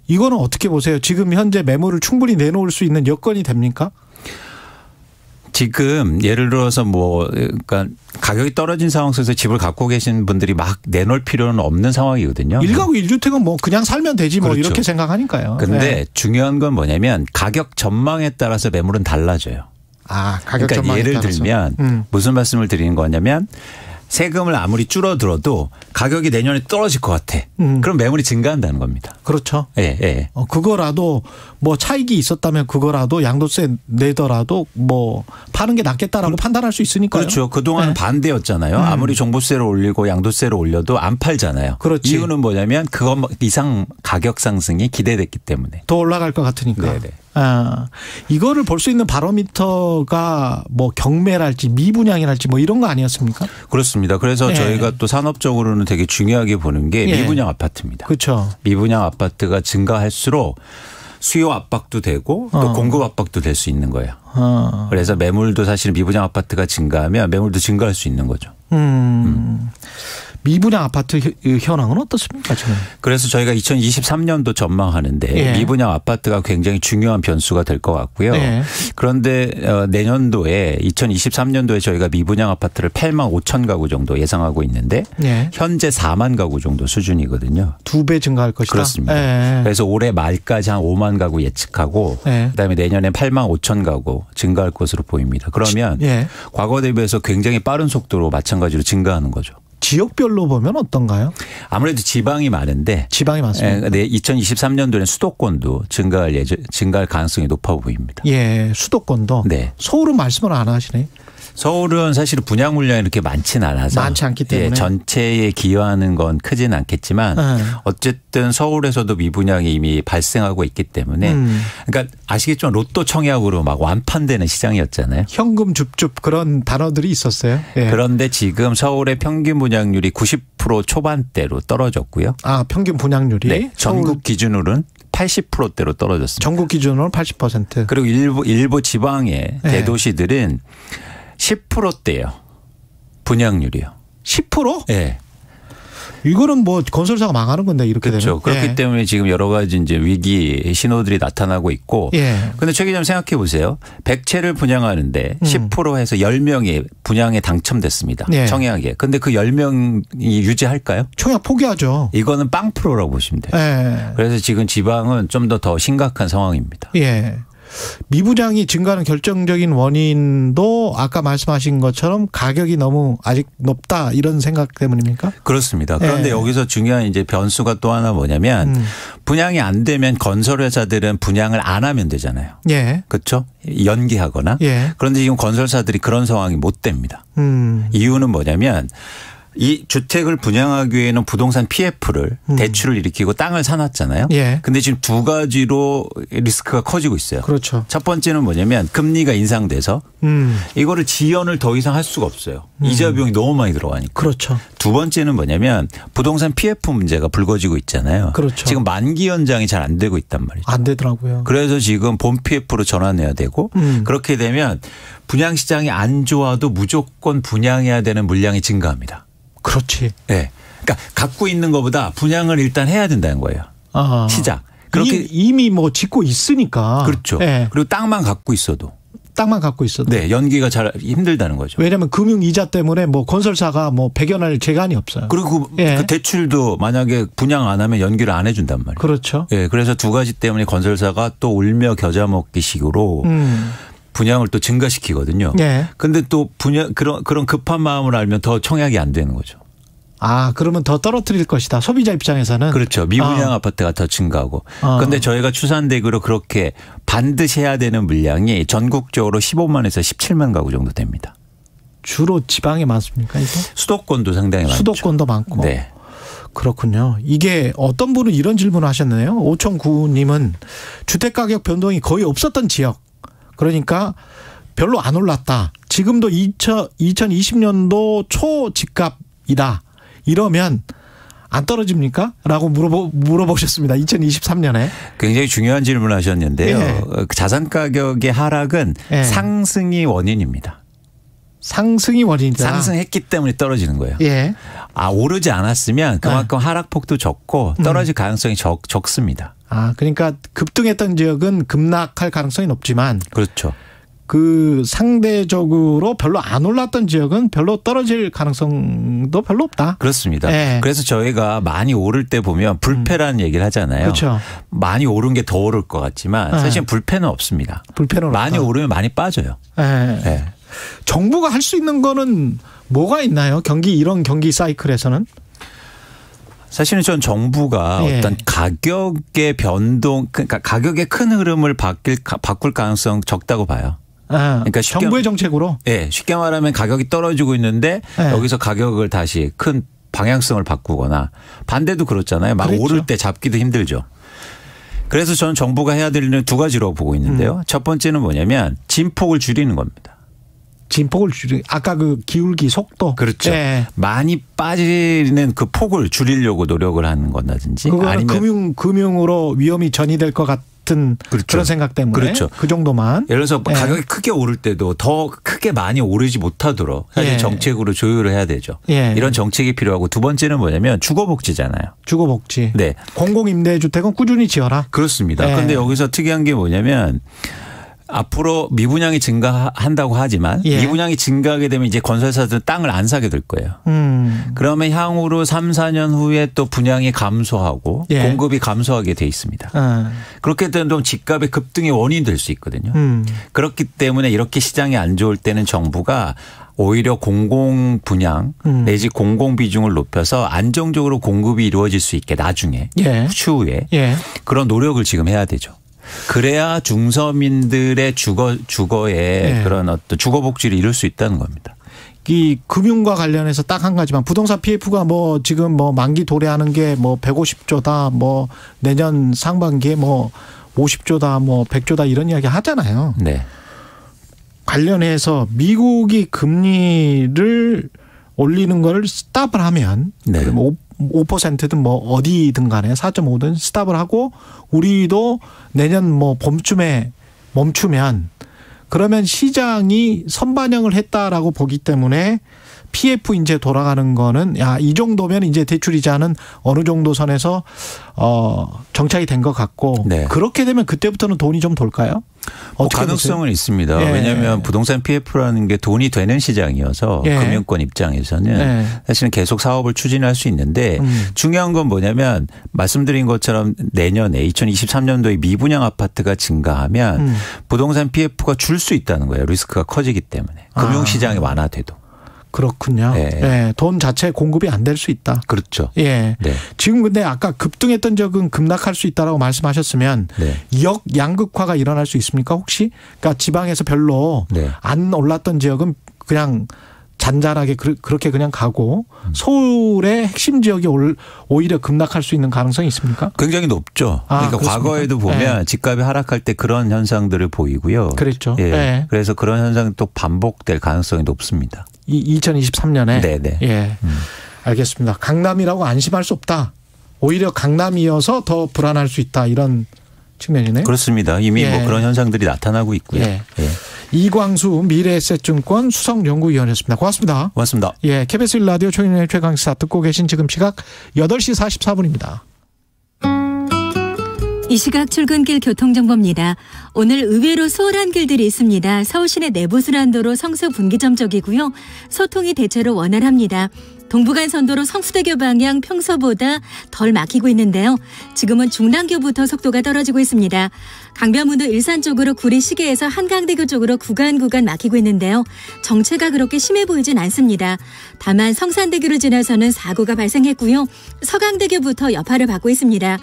이거는 어떻게 보세요? 지금 현재 매물을 충분히 내놓을 수 있는 여건이 됩니까? 지금 예를 들어서 그러니까 가격이 떨어진 상황 속에서 집을 갖고 계신 분들이 막 내놓을 필요는 없는 상황이거든요. 1가구 1주택은 뭐 그냥 살면 되지 뭐 이렇게 생각하니까요. 그런데 중요한 건 뭐냐면 가격 전망에 따라서 매물은 달라져요. 가격 그러니까 전망에 예를 따라서. 들면 무슨 말씀을 드리는 거냐면 세금을 아무리 줄어들어도 가격이 내년에 떨어질 것 같아. 그럼 매물이 증가한다는 겁니다. 그렇죠. 예. 그거라도 뭐 차익이 있었다면 그거라도 양도세 내더라도 뭐 파는 게 낫겠다라고 판단할 수 있으니까요. 그렇죠. 그동안 반대였잖아요. 아무리 종부세를 올리고 양도세를 올려도 안 팔잖아요. 그렇지. 이유는 뭐냐면 그것 이상 가격 상승이 기대됐기 때문에. 더 올라갈 것 같으니까. 네네. 이거를 볼 수 있는 바로미터가 뭐 경매랄지 미분양이랄지 뭐 이런 거 아니었습니까? 그렇습니다. 그래서 저희가 또 산업적으로는 되게 중요하게 보는 게 미분양 아파트입니다. 그렇죠. 미분양 아파트가 증가할수록 수요 압박도 되고 또 공급 압박도 될 수 있는 거예요. 그래서 매물도 사실 미분양 아파트가 증가하면 매물도 증가할 수 있는 거죠. 미분양 아파트 현황은 어떻습니까 지금? 그래서 저희가 2023년도 전망하는데 미분양 아파트가 굉장히 중요한 변수가 될 것 같고요. 그런데 내년도에 2023년도에 저희가 미분양 아파트를 8만 5천 가구 정도 예상하고 있는데 현재 4만 가구 정도 수준이거든요. 2배 증가할 것이다. 그렇습니다. 그래서 올해 말까지 한 5만 가구 예측하고 그다음에 내년에 8만 5천 가구 증가할 것으로 보입니다. 그러면 과거 대비해서 굉장히 빠른 속도로 마찬가지로 증가하는 거죠. 지역별로 보면 어떤가요? 아무래도 지방이 많은데. 지방이 많습니다. 2023년도에는 수도권도 증가할 가능성이 높아 보입니다. 수도권도. 서울은 말씀을 안 하시네. 서울은 사실 분양 물량이 이렇게 많지는 않아서 많지 않기 때문에 전체에 기여하는 건 크지는 않겠지만 어쨌든 서울에서도 미분양이 이미 발생하고 있기 때문에 그러니까 아시겠지만 로또 청약으로 막 완판되는 시장이었잖아요. 현금 줍줍 그런 단어들이 있었어요. 그런데 지금 서울의 평균 분양률이 90% 초반대로 떨어졌고요. 평균 분양률이 전국 기준으로는 80%대로 떨어졌습니다. 전국 기준으로는 80%. 그리고 일부 지방의 대도시들은 10%대요. 분양률이요. 10%? 네. 이거는 뭐 건설사가 망하는 건데 이렇게 되면. 그렇기 때문에 지금 여러 가지 이제 위기 신호들이 나타나고 있고. 그런데 최 기자님 생각해 보세요. 100채를 분양하는데 10% 해서 10명이 분양에 당첨됐습니다. 청약에. 그런데 그 10명이 유지할까요? 청약 포기하죠. 이거는 빵프로라고 보시면 돼요. 그래서 지금 지방은 좀 더 심각한 상황입니다. 미분양이 증가하는 결정적인 원인도 아까 말씀하신 것처럼 가격이 너무 아직 높다 이런 생각 때문입니까? 그렇습니다. 그런데 여기서 중요한 이제 변수가 또 하나 뭐냐면 분양이 안 되면 건설회사들은 분양을 안 하면 되잖아요. 그렇죠? 연기하거나. 그런데 지금 건설사들이 그런 상황이 못 됩니다. 이유는 뭐냐면 이 주택을 분양하기 위해는 부동산 PF를 대출을 일으키고 땅을 사놨잖아요. 그런데 지금 두 가지로 리스크가 커지고 있어요. 그렇죠. 첫 번째는 뭐냐면 금리가 인상돼서 이거를 지연을 더 이상 할 수가 없어요. 이자 비용이 너무 많이 들어가니까. 그렇죠. 두 번째는 뭐냐면 부동산 PF 문제가 불거지고 있잖아요. 그렇죠. 지금 만기 연장이 잘 안 되고 있단 말이죠. 안 되더라고요. 그래서 지금 본 PF로 전환해야 되고 그렇게 되면 분양 시장이 안 좋아도 무조건 분양해야 되는 물량이 증가합니다. 그렇지. 네. 그러니까 갖고 있는 것보다 분양을 일단 해야 된다는 거예요. 시작. 그렇게 이미 뭐 짓고 있으니까. 그렇죠. 그리고 땅만 갖고 있어도 땅만 갖고 있어도. 네, 연기가 잘 힘들다는 거죠. 왜냐하면 금융 이자 때문에 뭐 건설사가 뭐 배견할 재간이 없어요. 그리고 예. 그 대출도 만약에 분양 안 하면 연기를 안 해준단 말이에요. 그렇죠. 예, 그래서 두 가지 때문에 건설사가 또 울며 겨자 먹기식으로 분양을 또 증가시키거든요. 예. 근데 또 분양 그런 급한 마음을 알면 더 청약이 안 되는 거죠. 아, 그러면 더 떨어뜨릴 것이다. 소비자 입장에서는. 그렇죠. 미분양 아파트가 더 증가하고. 그런데 저희가 추산대기로 그렇게 반드시 해야 되는 물량이 전국적으로 15만에서 17만 가구 정도 됩니다. 주로 지방에 많습니까, 이게? 수도권도 상당히 많죠. 수도권도 많고. 네. 그렇군요. 이게 어떤 분은 이런 질문을 하셨네요. 5009님은 주택가격 변동이 거의 없었던 지역. 그러니까 별로 안 올랐다. 지금도 2020년도 초 집값이다. 이러면 안 떨어집니까? 라고 물어보셨습니다. 2023년에. 굉장히 중요한 질문을 하셨는데요. 예. 자산 가격의 하락은 예. 상승이 원인입니다. 상승이 원인이다. 상승했기 때문에 떨어지는 거예요. 예. 아, 오르지 않았으면 그만큼 하락폭도 적고 떨어질 가능성이 적습니다. 아, 그러니까 급등했던 지역은 급락할 가능성이 높지만. 그렇죠. 그 상대적으로 별로 안 올랐던 지역은 별로 떨어질 가능성도 별로 없다. 그렇습니다. 네. 그래서 저희가 많이 오를 때 보면 불패라는 얘기를 하잖아요. 그렇죠. 많이 오른 게 더 오를 것 같지만 사실 불패는 없습니다. 불패는 많이 없다. 오르면 많이 빠져요. 네. 네. 정부가 할 수 있는 거는 뭐가 있나요? 이런 경기 사이클에서는? 사실은 전 정부가 어떤 가격의 변동, 그러니까 가격의 큰 흐름을 바꿀 가능성 적다고 봐요. 그러니까 정부의 정책으로? 네. 쉽게 말하면 가격이 떨어지고 있는데 여기서 가격을 다시 큰 방향성을 바꾸거나 반대도 그렇잖아요. 막 그랬죠. 오를 때 잡기도 힘들죠. 그래서 저는 정부가 해야 될 일은 두 가지로 보고 있는데요. 첫 번째는 뭐냐면 진폭을 줄이는 겁니다. 진폭을 아까 그 기울기 속도. 그렇죠. 네. 많이 빠지는 그 폭을 줄이려고 노력을 하는 건다든지. 아니면 금융으로 위험이 전이될 것 같은 그렇죠. 그런 생각 때문에. 그렇죠. 그 정도만. 예를 들어서 가격이 크게 오를 때도 더 크게 많이 오르지 못하도록 사실 정책으로 조율을 해야 되죠. 이런 정책이 필요하고 두 번째는 뭐냐면 주거복지잖아요. 주거복지. 네. 공공임대주택은 꾸준히 지어라. 그렇습니다. 그런데 여기서 특이한 게 뭐냐면 앞으로 미분양이 증가한다고 하지만 미분양이 증가하게 되면 이제 건설사들은 땅을 안 사게 될 거예요. 그러면 향후로 3, 4년 후에 또 분양이 감소하고 공급이 감소하게 돼 있습니다. 그렇게 되면 집값의 급등의 원인이 될 수 있거든요. 그렇기 때문에 이렇게 시장이 안 좋을 때는 정부가 오히려 공공 분양 내지 공공 비중을 높여서 안정적으로 공급이 이루어질 수 있게 나중에 추후에 그런 노력을 지금 해야 되죠. 그래야 중서민들의 주거에 그런 어떤 주거 복지를 이룰 수 있다는 겁니다. 이 금융과 관련해서 딱 한 가지만 부동산 PF가 뭐 지금 뭐 만기 도래하는 게 뭐 150조다 뭐 내년 상반기에 뭐 50조다 뭐 100조다 이런 이야기 하잖아요. 네. 관련해서 미국이 금리를 올리는 걸 스탑을 하면 5%든 뭐 어디든 간에 4.5든 스탑을 하고 우리도 내년 뭐 봄쯤에 멈추면 그러면 시장이 선반영을 했다라고 보기 때문에 PF 이제 돌아가는 거는 이 정도면 이제 대출 이자는 어느 정도 선에서 정착이 된 것 같고 그렇게 되면 그때부터는 돈이 좀 돌까요? 가능성은 보세요? 있습니다. 왜냐하면 부동산 PF라는 게 돈이 되는 시장이어서 금융권 입장에서는 사실은 계속 사업을 추진할 수 있는데 중요한 건 뭐냐면 말씀드린 것처럼 내년에 2023년도에 미분양 아파트가 증가하면 부동산 PF가 줄 수 있다는 거예요. 리스크가 커지기 때문에. 금융시장이 완화돼도. 그렇군요. 돈 자체 공급이 안 될 수 있다. 그렇죠. 지금 근데 아까 급등했던 적은 급락할 수 있다라고 말씀하셨으면 역양극화가 일어날 수 있습니까 혹시? 그러니까 지방에서 별로 안 올랐던 지역은 그냥 잔잔하게 그렇게 그냥 가고 서울의 핵심 지역이 오히려 급락할 수 있는 가능성이 있습니까? 굉장히 높죠. 그러니까 그렇습니까? 과거에도 보면 집값이 하락할 때 그런 현상들을 보이고요. 그랬죠. 그래서 그런 현상이 또 반복될 가능성이 높습니다. 2023년에? 네네. 알겠습니다. 강남이라고 안심할 수 없다. 오히려 강남이어서 더 불안할 수 있다. 이런 측면이네요. 그렇습니다. 이미 뭐 그런 현상들이 나타나고 있고요. 이광수 미래에셋증권 수석연구위원이었습니다. 고맙습니다. 고맙습니다. KBS 1라디오 최경영의 최강시사 듣고 계신 지금 시각 8시 44분입니다. 이 시각 출근길 교통정보입니다. 오늘 의외로 수월한 길들이 있습니다. 서울시내 내부순환도로 성수 분기점 쪽이고요. 소통이 대체로 원활합니다. 동부간선도로 성수대교 방향 평소보다 덜 막히고 있는데요. 지금은 중랑교부터 속도가 떨어지고 있습니다. 강변북로 일산 쪽으로 구리 시계에서 한강대교 쪽으로 구간 막히고 있는데요. 정체가 그렇게 심해 보이진 않습니다. 다만 성산대교를 지나서는 사고가 발생했고요. 서강대교부터 여파를 받고 있습니다.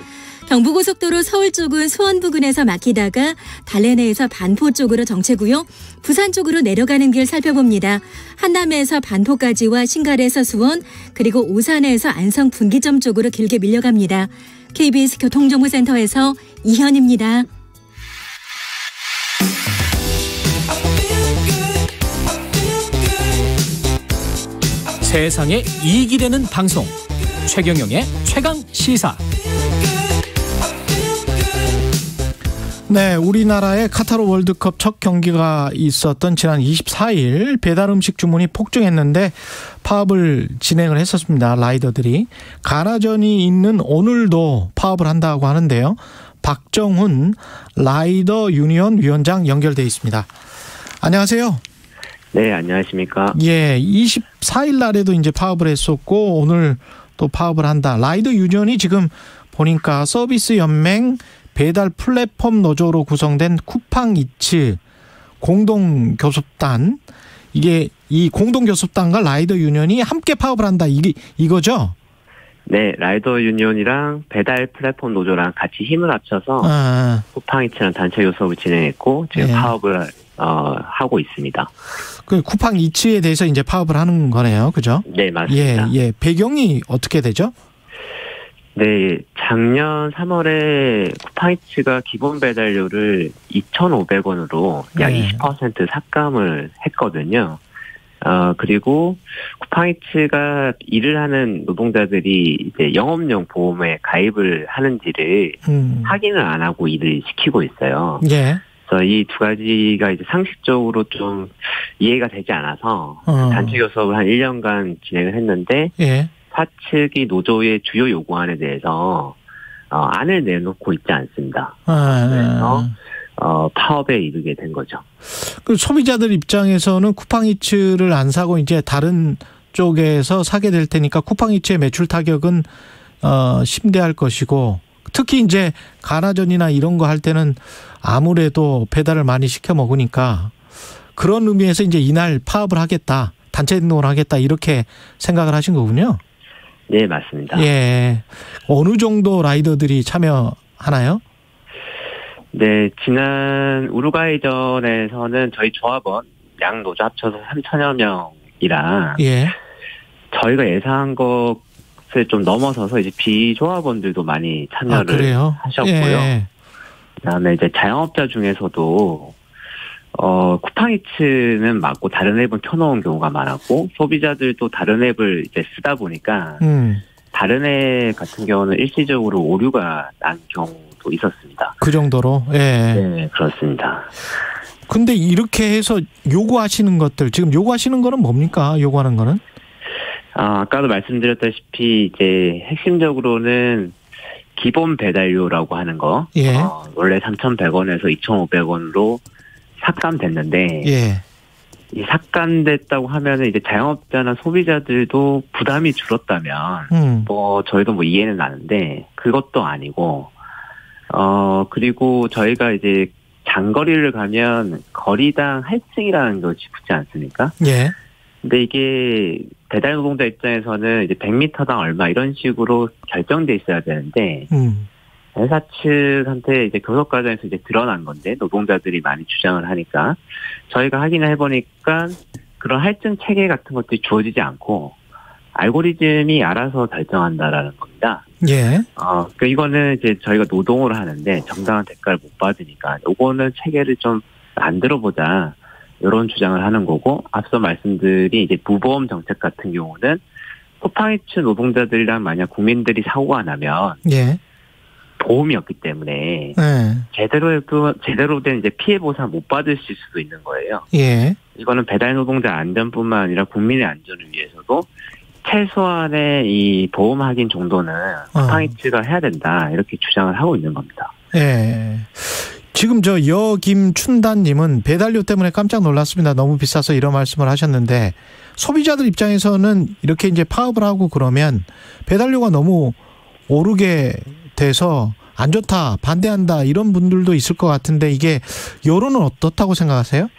경부고속도로 서울 쪽은 수원 부근에서 막히다가 달래내에서 반포 쪽으로 정체고요. 부산 쪽으로 내려가는 길 살펴봅니다. 한남에서 반포까지와 신갈에서 수원, 그리고 오산에서 안성 분기점 쪽으로 길게 밀려갑니다. KBS 교통정보센터에서 이현입니다. 세상에 이익이 되는 방송 최경영의 최강시사. 네, 우리나라의 카타르 월드컵 첫 경기가 있었던 지난 24일 배달 음식 주문이 폭증했는데 파업을 진행을 했었습니다. 라이더들이. 가나전이 있는 오늘도 파업을 한다고 하는데요. 박정훈 라이더 유니언 위원장 연결돼 있습니다. 안녕하세요. 네, 안녕하십니까. 예, 24일 날에도 이제 파업을 했었고 오늘 또 파업을 한다. 라이더 유니언이 지금 보니까 서비스 연맹 배달 플랫폼 노조로 구성된 쿠팡이츠 공동교섭단, 이게 이 공동교섭단과 라이더 유니언이 함께 파업을 한다, 이거죠? 네, 라이더 유니언이랑 배달 플랫폼 노조랑 같이 힘을 합쳐서 쿠팡이츠라는 단체 교섭을 진행했고 지금 파업을 하고 있습니다. 그 쿠팡이츠에 대해서 이제 파업을 하는 거네요, 그죠? 네, 맞습니다. 예. 배경이 어떻게 되죠? 네, 작년 3월에 쿠팡이츠가 기본 배달료를 2,500원으로 약 20% 삭감을 했거든요. 그리고 쿠팡이츠가 일을 하는 노동자들이 이제 영업용 보험에 가입을 하는지를 확인을 안 하고 일을 시키고 있어요. 예. 그래서 이 두 가지가 이제 상식적으로 좀 이해가 되지 않아서 단체 교섭을 한 1년간 진행을 했는데, 예. 사측이 노조의 주요 요구안에 대해서 안을 내놓고 있지 않습니다. 그래서 파업에 이르게 된 거죠. 그 소비자들 입장에서는 쿠팡이츠를 안 사고 이제 다른 쪽에서 사게 될 테니까 쿠팡이츠의 매출 타격은 심대할 것이고, 특히 이제 가나전이나 이런 거 할 때는 아무래도 배달을 많이 시켜 먹으니까 그런 의미에서 이제 이날 파업을 하겠다, 단체 행동을 하겠다, 이렇게 생각을 하신 거군요. 네, 맞습니다. 예. 어느 정도 라이더들이 참여하나요? 네, 지난 우루과이전에서는 저희 조합원 양 노조 합쳐서 3,000여 명이라, 예. 저희가 예상한 것을 좀 넘어서서 이제 비조합원들도 많이 참여를 하셨고요. 예. 그다음에 이제 자영업자 중에서도 쿠팡이츠는 맞고 다른 앱은 켜놓은 경우가 많았고, 소비자들도 다른 앱을 이제 쓰다 보니까 다른 앱 같은 경우는 일시적으로 오류가 난 경우도 있었습니다. 그 정도로? 예. 네, 그렇습니다. 근데 이렇게 해서 요구하시는 것들, 지금 요구하시는 거는 뭡니까? 요구하는 거는? 아까도 말씀드렸다시피 이제 핵심적으로는 기본 배달료라고 하는 거, 예. 원래 3,100원에서 2,500원으로 삭감됐는데, 예. 이 삭감됐다고 하면은 이제 자영업자나 소비자들도 부담이 줄었다면, 저희도 이해는 나는데, 그것도 아니고, 그리고 저희가 이제 장거리를 가면 거리당 할증이라는 것이 붙지 않습니까? 예. 근데 이게 배달 노동자 입장에서는 이제 100m당 얼마 이런 식으로 결정돼 있어야 되는데, 회사 측한테 이제 교섭 과정에서 이제 드러난 건데, 노동자들이 많이 주장을 하니까 저희가 확인을 해보니까 그런 할증 체계 같은 것들이 주어지지 않고 알고리즘이 알아서 결정한다라는 겁니다. 예. 그러니까 이거는 이제 저희가 노동을 하는데 정당한 대가를 못 받으니까 요거는 체계를 좀 만들어보자, 이런 주장을 하는 거고, 앞서 말씀드린 이제 무보험 정책 같은 경우는 쿠팡이츠 노동자들이랑 만약 국민들이 사고가 나면, 예. 보험이 없기 때문에 제대로 된 이제 피해 보상 못 받으실 수도 있는 거예요. 예. 이거는 배달 노동자 안전뿐만 아니라 국민의 안전을 위해서도 최소한의 이 보험 확인 정도는 쿠팡이츠가 해야 된다, 이렇게 주장을 하고 있는 겁니다. 예. 지금 저 여김춘다님은 배달료 때문에 깜짝 놀랐습니다. 너무 비싸서 이런 말씀을 하셨는데 소비자들 입장에서는 이렇게 이제 파업을 하고 그러면 배달료가 너무 오르게 돼서 안 좋다, 반대한다 이런 분들도 있을 것 같은데 이게 여론은 어떻다고 생각하세요?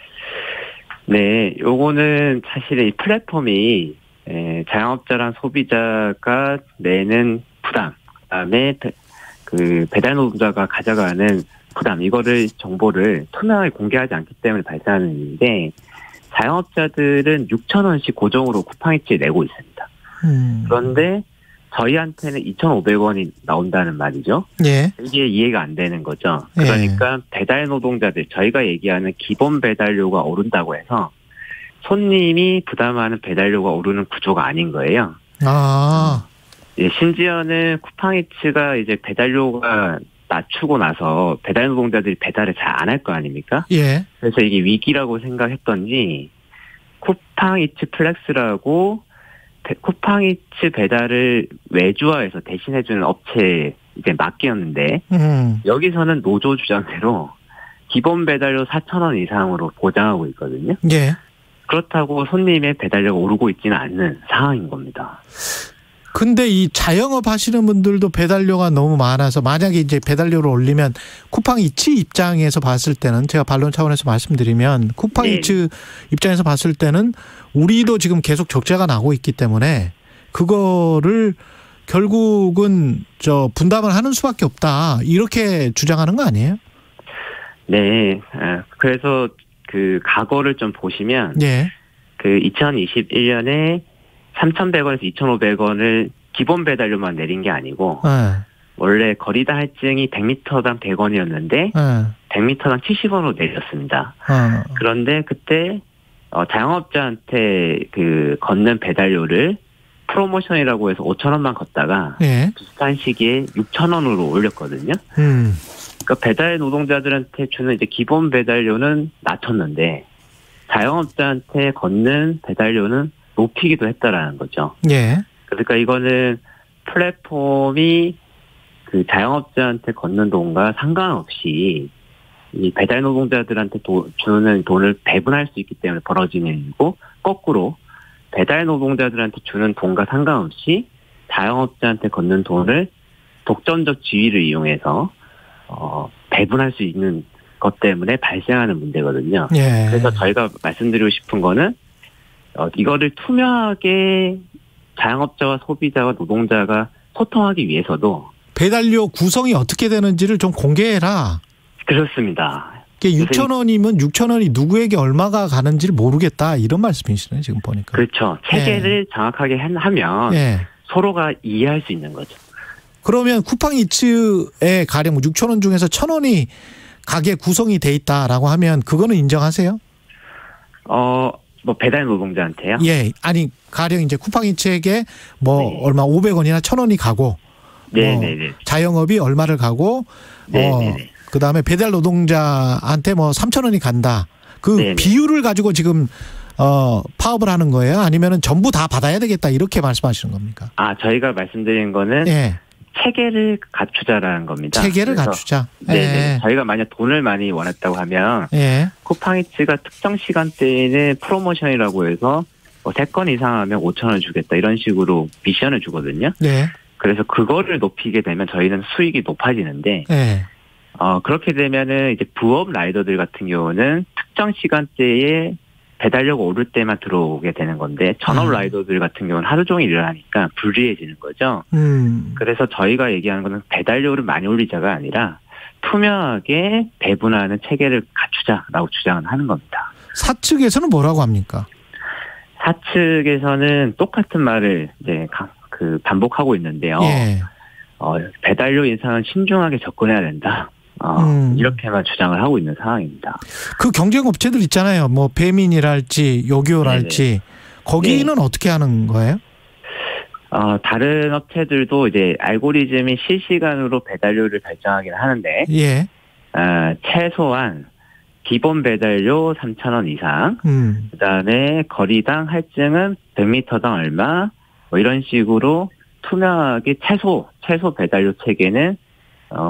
네, 요거는 사실 이 플랫폼이 자영업자랑 소비자가 내는 부담, 그다음에 그 배달 노동자가 가져가는 부담, 이거를 정보를 투명하게 공개하지 않기 때문에 발생하는 일인데 자영업자들은 6,000원씩 고정으로 쿠팡이츠에 내고 있습니다. 그런데 저희한테는 2,500원이 나온다는 말이죠. 예. 이게 이해가 안 되는 거죠. 그러니까 배달 노동자들, 저희가 얘기하는 기본 배달료가 오른다고 해서 손님이 부담하는 배달료가 오르는 구조가 아닌 거예요. 예, 심지어는 쿠팡이츠가 이제 배달료가 낮추고 나서 배달 노동자들이 배달을 잘 안 할 거 아닙니까? 예. 그래서 이게 위기라고 생각했던지 쿠팡이츠 플렉스라고 쿠팡이츠 배달을 외주화해서 대신해주는 업체에 이제 맡겼는데 여기서는 노조 주장대로 기본 배달료 4,000원 이상으로 보장하고 있거든요. 예. 그렇다고 손님의 배달료가 오르고 있지는 않는 상황인 겁니다. 근데 이 자영업 하시는 분들도 배달료가 너무 많아서 만약에 이제 배달료를 올리면 쿠팡이츠 입장에서 봤을 때는 제가 반론 차원에서 말씀드리면 쿠팡이츠 입장에서 봤을 때는 우리도 지금 계속 적자가 나고 있기 때문에 그거를 결국은 저 분담을 하는 수밖에 없다 이렇게 주장하는 거 아니에요? 네. 그래서 그 과거를 좀 보시면 그 2021년에 3,100원에서 2,500원을 기본 배달료만 내린 게 아니고 원래 거리다 할증이 100m당 100원이었는데 100m당 70원으로 내렸습니다. 그런데 그때 자영업자한테 그 걷는 배달료를 프로모션이라고 해서 5,000원만 걷다가 비슷한 시기에 6,000원으로 올렸거든요. 그러니까 배달 노동자들한테 주는 이제 기본 배달료는 낮췄는데 자영업자한테 걷는 배달료는 높이기도 했다라는 거죠. 예. 그러니까 이거는 플랫폼이 그 자영업자한테 걷는 돈과 상관없이 이 배달 노동자들한테 주는 돈을 배분할 수 있기 때문에 벌어지는 일이고 거꾸로 배달 노동자들한테 주는 돈과 상관없이 자영업자한테 걷는 돈을 독점적 지위를 이용해서 배분할 수 있는 것 때문에 발생하는 문제거든요. 예. 그래서 저희가 말씀드리고 싶은 거는 이거를 투명하게 자영업자와 소비자와 노동자가 소통하기 위해서도 배달료 구성이 어떻게 되는지를 좀 공개해라. 그렇습니다. 6,000원이면 6,000원이 누구에게 얼마가 가는지를 모르겠다 이런 말씀이시네요. 지금 보니까. 그렇죠. 체계를 정확하게 하면 서로가 이해할 수 있는 거죠. 그러면 쿠팡이츠에 가령 6,000원 중에서 1,000원이 가게 구성이 돼 있다라고 하면 그거는 인정하세요? 뭐 배달 노동자한테요? 예, 아니 가령 이제 쿠팡이츠에게 뭐 얼마 500원이나 1,000원이 가고, 자영업이 얼마를 가고, 그다음에 배달 노동자한테 뭐 3,000원이 간다. 그 비율을 가지고 지금 파업을 하는 거예요? 아니면은 전부 다 받아야 되겠다 이렇게 말씀하시는 겁니까? 저희가 말씀드린 거는 체계를 갖추자라는 겁니다. 체계를 갖추자. 네. 저희가 만약 돈을 많이 원했다고 하면 쿠팡이츠가 특정 시간대에는 프로모션이라고 해서 3건 이상 하면 5,000원 주겠다 이런 식으로 미션을 주거든요. 그래서 그거를 높이게 되면 저희는 수익이 높아지는데 그렇게 되면은 이제 부업 라이더들 같은 경우는 특정 시간대에 배달료가 오를 때만 들어오게 되는 건데 전업 라이더들 같은 경우는 하루 종일 일하니까 불리해지는 거죠. 그래서 저희가 얘기하는 거는 배달료를 많이 올리자가 아니라 투명하게 배분하는 체계를 갖추자라고 주장을 하는 겁니다. 사측에서는 뭐라고 합니까? 사측에서는 똑같은 말을 이제 반복하고 있는데요. 배달료 인상은 신중하게 접근해야 된다. 이렇게만 주장을 하고 있는 상황입니다. 그 경쟁 업체들 있잖아요. 뭐 배민이랄지 요기요랄지 거기는 어떻게 하는 거예요? 다른 업체들도 이제 알고리즘이 실시간으로 배달료를 결정하긴 하는데 최소한 기본 배달료 3,000원 이상, 그다음에 거리당 할증은 100m당 얼마, 뭐 이런 식으로 투명하게 최소 배달료 체계는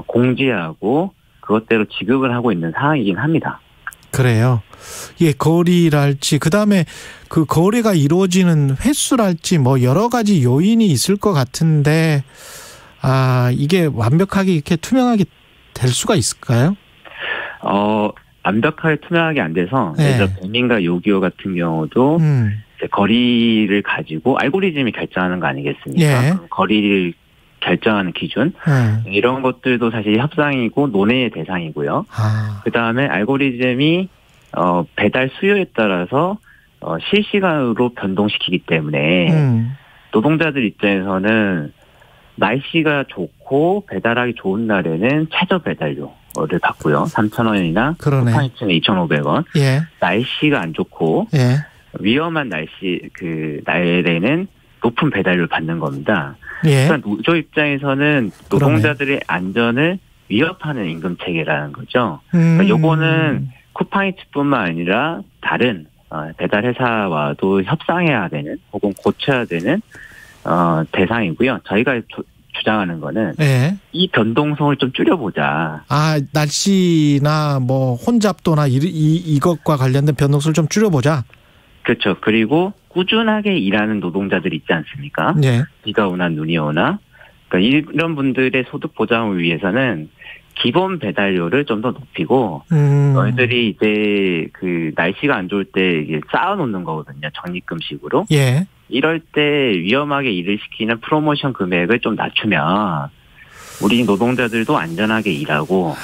공지하고 그것대로 지급을 하고 있는 상황이긴 합니다. 그래요. 예, 거리랄지 그다음에 그 거래가 이루어지는 횟수랄지 뭐 여러 가지 요인이 있을 것 같은데 이게 완벽하게 이렇게 투명하게 될 수가 있을까요? 완벽하게 투명하게 안 돼서 네. 예를 들어 배민과 요기요 같은 경우도 이제 거리를 가지고 알고리즘이 결정하는 거 아니겠습니까? 예. 거리를 결정하는 기준 이런 것들도 사실 협상이고 논의의 대상이고요. 그다음에 알고리즘이 배달 수요에 따라서 실시간으로 변동시키기 때문에 노동자들 입장에서는 날씨가 좋고 배달하기 좋은 날에는 최저 배달료를 받고요. 3,000원이나 쿠팡이츠는 2,500원. 예. 날씨가 안 좋고 위험한 날에는 높은 배달료를 받는 겁니다. 예. 그러니까 노조 입장에서는 노동자들의 안전을 위협하는 임금 체계라는 거죠. 그러니까 요거는 쿠팡이츠뿐만 아니라 다른 배달 회사와도 협상해야 되는 혹은 고쳐야 되는 대상이고요. 저희가 주장하는 거는 이 변동성을 좀 줄여보자. 날씨나 뭐 혼잡도나 이것과 관련된 변동성을 좀 줄여보자. 그렇죠. 그리고 꾸준하게 일하는 노동자들이 있지 않습니까? 네. 비가 오나 눈이 오나. 그러니까 이런 분들의 소득 보장을 위해서는 기본 배달료를 좀 더 높이고 너희들이 이제 그 날씨가 안 좋을 때 이게 쌓아놓는 거거든요. 적립금식으로. 예. 이럴 때 위험하게 일을 시키는 프로모션 금액을 좀 낮추면 우리 노동자들도 안전하게 일하고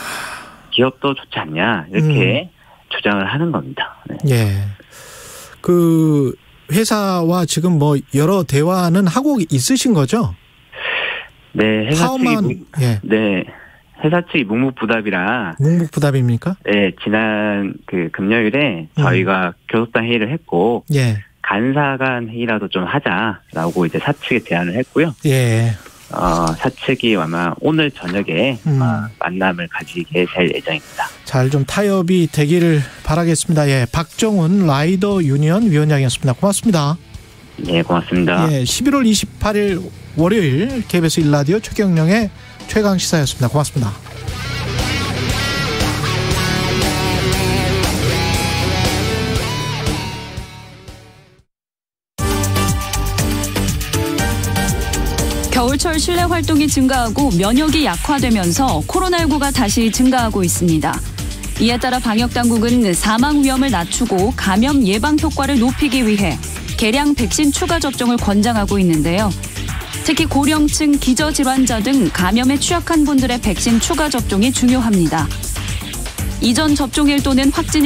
기업도 좋지 않냐 이렇게 주장을 하는 겁니다. 네. 예. 그 회사와 지금 뭐 여러 대화는 하고 있으신 거죠? 네, 회사 측이 묵묵부답이라. 묵묵부답입니까? 네, 지난 그 금요일에 저희가 교섭단 회의를 했고, 간사간 회의라도 좀 하자라고 이제 사측에 제안을 했고요. 예. 사측이 아마 오늘 저녁에 만남을 가지게 될 예정입니다. 잘 좀 타협이 되기를 바라겠습니다. 예, 박정훈 라이더 유니언 위원장이었습니다. 고맙습니다. 네, 고맙습니다. 예, 11월 28일 월요일 KBS 1라디오 최경영의 최강시사였습니다. 고맙습니다. 겨울철 실내 활동이 증가하고 면역이 약화되면서 코로나19가 다시 증가하고 있습니다. 이에 따라 방역당국은 사망 위험을 낮추고 감염 예방 효과를 높이기 위해 개량 백신 추가 접종을 권장하고 있는데요. 특히 고령층, 기저질환자 등 감염에 취약한 분들의 백신 추가 접종이 중요합니다. 이전 접종일 또는 확진일